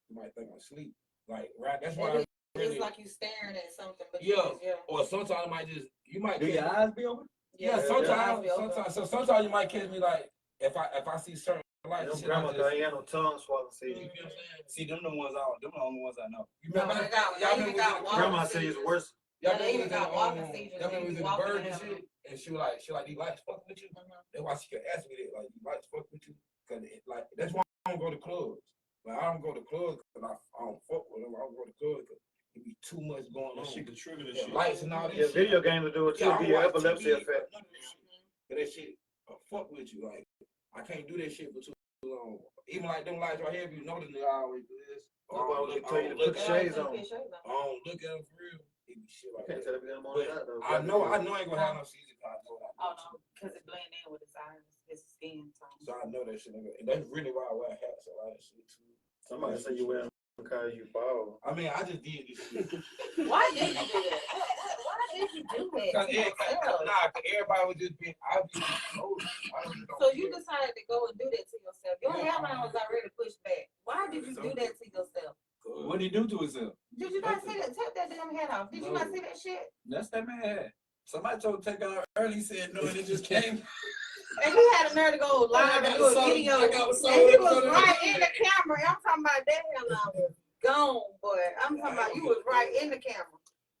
You might think I'm asleep. Like, right, that's why It I really, It's like you staring at something, but Yeah. yeah. or sometimes I might you might Do catch your me- eyes be open? yeah, Yeah, sometimes, yeah. sometimes you might catch me like, if I see certain lights, Them shit, grandma I got just, ain't got no tongue swallow you seizure. know what I'm saying? See, them the only ones I know. You No, remember, they got- y'all they even remember got the- walking Grandma seizures. seizures worse. y'all Yeah, they remember even was got in, walking seizures. y'all remember They was be in the walking bird and and having shit, and she like, these lights fuck with you? Mhm. That's why she could ask me that, like, these lights fuck with you? Cause like, that's why I don't go to clubs. Like, I don't go to clubs because I don't fuck with them. I don't go to clubs because it be too much going on. That shit could trigger this Yeah, shit. lights and all this Yeah, shit. video games will do it too. Yeah, I Be don't an watch epilepsy TV, effect. none of that shit. But that shit fuck with you. Like, I can't do that shit for too long. Even like them lights right here, if you notice, they always do this. That's why I was gonna tell you to look put at shades them. on. I don't look at them for real. It be shit You like can't that. tell if them on But that though. I know I ain't gonna have no season cause I know what I Oh do. no, because it blend in with his eyes, his skin tone. So I know that shit. And that's really why I wear hats, a lot of shit too. Somebody say you wearing because you bald. I mean, I just did this shit. Why did you do that? Why did you do that? Cause to yourself? everybody was just being, I was just told. I really don't So you care. decided to go and do that to yourself. Your Yeah. hairline was already pushed back. Why did you do that to yourself? What did he do to himself? Did you not see that? Take that damn head off. Did you not No. see that shit? That's that man had. Somebody told him to take out early. He said no, and it just came. And he had a nerve to go live and do a video. And he was right in the camera. I'm talking about that hairline was gone, boy. I'm talking about you was right in the camera.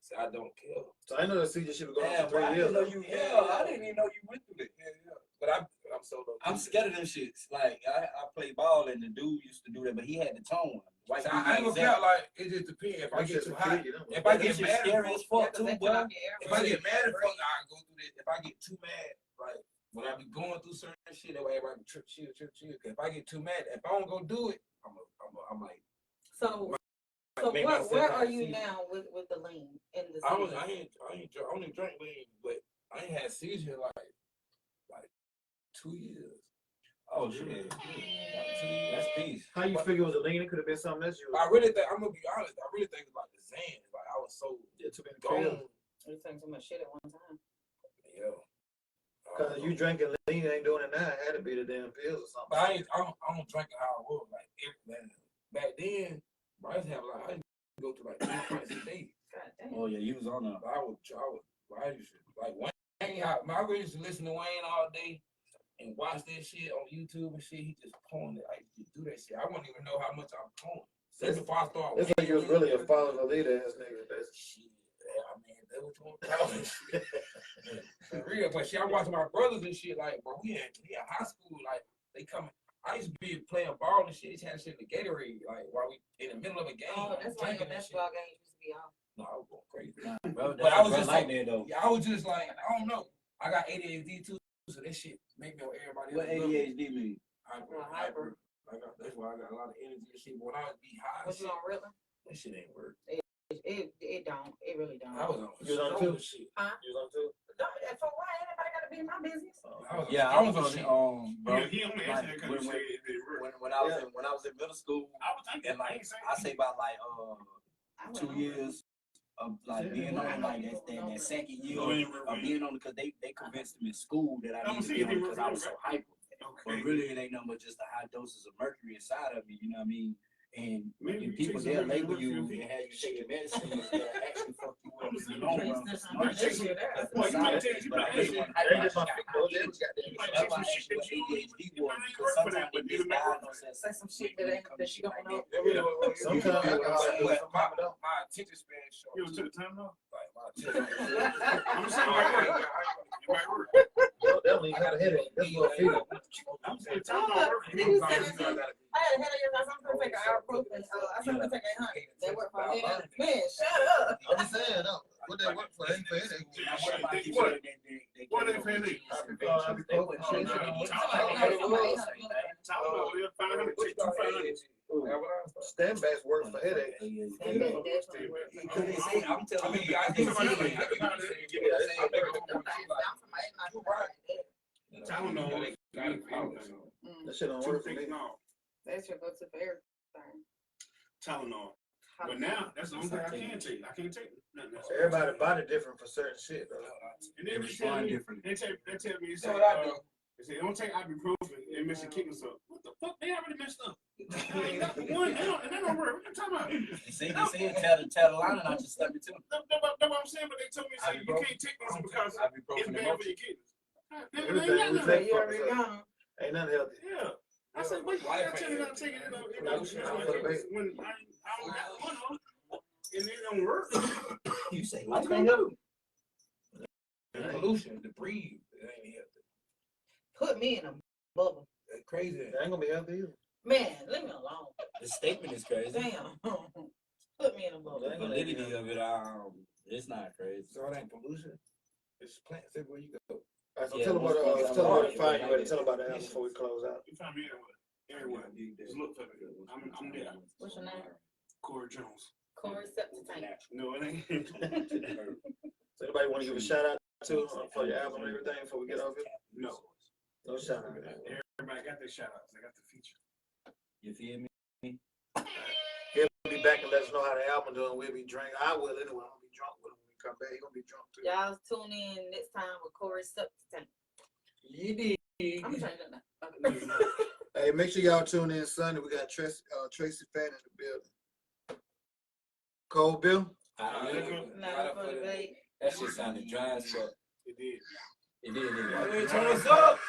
See, I don't care. So I know the seizure shit was going Damn, on for bro, I 3 didn't years. know you. Yeah, I didn't even know you went through that. Yeah. But I'm so low. I'm scared of them shits. Like I played ball and the dude used to do that, but he had the tone. White So dude I ain't like gonna that. care, like, it just depends. If I Them get shits too will hot, kill you, them if ones. I That get shit mad, scary as fuck too, They boy. cut off your air. if I get mad at fuck, I go through this. If I get too mad, like when I be going through certain shit, that way everybody be chill. Cause if I get too mad, if I don't go do it, I'm like, So make myself where have are a you seizure. now with the lean in the I season? only drink lean, but I ain't had seizure like 2 years. Oh, Oh shit. That's peace. How you figure it was a lean? It could have been something else. I really think, I'm gonna be honest, I really think it's like the Zans. Like I was so too many pills. gone. You saying too much shit at one time. Yo. Cause you drinking lean ain't doing it now. It had to be the damn pills or something. But I don't drink it how I was. Like every back then, Bryce had like I used to go to like 3 pints a day. God damn. Oh yeah, you was on a. I was I used to like Wayne. My uncle used to listen to Wayne all day and watch that shit on YouTube and shit. He just pouring it. I used to do that shit. I wouldn't even know how much I'm pouring. That's before I started. It's like you was really a follower leader ass nigga. That's Shit, yeah, I mean, that's what you want to call it. For real, but shit, I watch my brothers and shit, like, bro, we in high school, like, they coming. I used to be playing ball and shit, had shit in the Gatorade, like, while we in the middle of a game. Oh, that's why your drinking and shit. basketball game used to be off. No, I was going crazy. Bro, But I was that's just like like, that though. yeah, I was just like, I don't know. I got ADHD too, so that shit make me on everybody What else level. ADHD mean? Hyper. That's why I got a lot of energy and shit. But when I would be high, and Was shit, you on Ritalin? that shit ain't work. It don't. It really don't. I was on You was on stroke too? and shit. you was on too. For why? Anybody got to be in my business? Yeah, I was on shit. it. Bro, He only like, answered that because when- you said it didn't work. when I was in middle school, I was thinking, and like I say about like 2 years of like being on like that second year of being on it, because they convinced them in school that I needed to be on it because I was so hyper. But really, it ain't nothing but just the high doses of mercury inside of me. You know what I mean? And Maybe when you people take some they'll mercury label with you you. and have you taking medicine that actually fuck you up in the long run. for some Well, other you shit. might But take- you I might really take- want That ain't just my hyper. feet, bro. They was goddamn- You might That's take why some I shit asked you that what you ADHD you was, might because work for sometimes that, they but you might work for misdiagnose that Say some shit when that it ain't comes that to you shit don't like know. that. Sometimes I got My attention span short. You took the time off? Like my attention span. I'm saying it might work. It might work. Definitely got a headache. That's what I feel. I'm saying time don't work. Niggas said I had a headache. I was gonna take an ibuprofen. I was gonna take 800. That worked for a headache. Man, shut up. I'm just saying, no. What they work for? They ain't for headache. What if it is? Tylenol, they're 500, take 200. Stand backs work for headache. That definitely worked for Because they me. say, I'm telling you, I I can think see about it. Tylenol, That shit don't two work for me. things, no. That should go to for everything. Tylenol. But now, that's the only thing I can take. I can't take nothing else. Everybody body different for certain shit, though. And then they tell Respond me, differently. they tell me, So what I do? they say, don't take ibuprofen, they mess your kidneys up. What the fuck? They already messed up. They got the one, they don't work. What you talking about? They say tell the line and I just stuck it to them. That's what I'm saying, but they told me, say, you can't take this because it's bad for your kidneys. Everything we take You for already us gone. ain't nothing healthy. Yeah. I said, wait, why I tell you not to take it? When I don't got one on, and it don't work. You say, What's life gonna ain't do? good. Pollution, to breathe, it ain't healthy. Put me in a bubble. That's crazy. It ain't gonna be healthy either. Man, leave me alone. The statement is crazy. Damn. Put me in a bubble. The validity of it, it's not crazy. So it ain't pollution. It's plants everywhere you go. All right, so Yeah, tell them what, most tell them where to people find you, like where to it. tell them about the album before we close out. You find me everywhere. Just look for me. I'm there. What's your name? Corey Jones. Corey Septitane. No, it ain't. So anybody want to give a shout out to for your album and everything before we get off here? No. No shout out. Everybody got their shout outs. They got the feature. You feel me? He'll be back and let us know how the album doing. We'll be drinking. I will anyway. I'm gonna be drunk with him when we come back. He gonna be drunk too. Y'all tune in next time with Corey Septitane. You did. I'm trying to know. Hey, make sure y'all tune in Sunday. We got Tracy Fann in the building. Cole Bill. Not for the vape. That shit sounded dry as fuck. It did. It did. Hey, turn us up.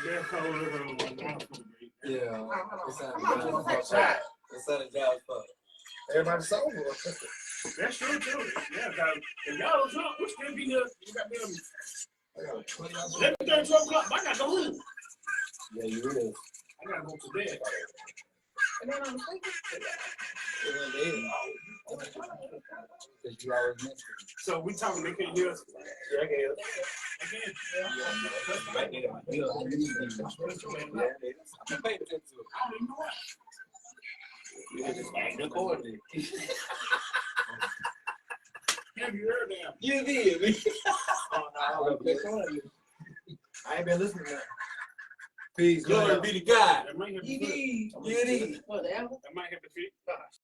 They're cold. Wonderful. Yeah. It sounded Come on, dry let's take a as shot. fuck. It sounded dry as fuck. Everybody sober. That's true too. Yeah, cause if y'all don't drunk, we still be here. You got them. Let me 12 o'clock. I gotta go home. Yeah, you will. I gotta go to bed. And then on the freaking. Because you always mentioned So we talking, they can't hear us. Yeah, I can hear. Again. right there. Yeah, I pay attention to it. I don't even know why. You just recorded it. Have you heard them? You did, man. Oh, no, I ain't been listening to that. Peace. Glory be to God. That might have to You fit. need. You need. Whatever. That might have to fit.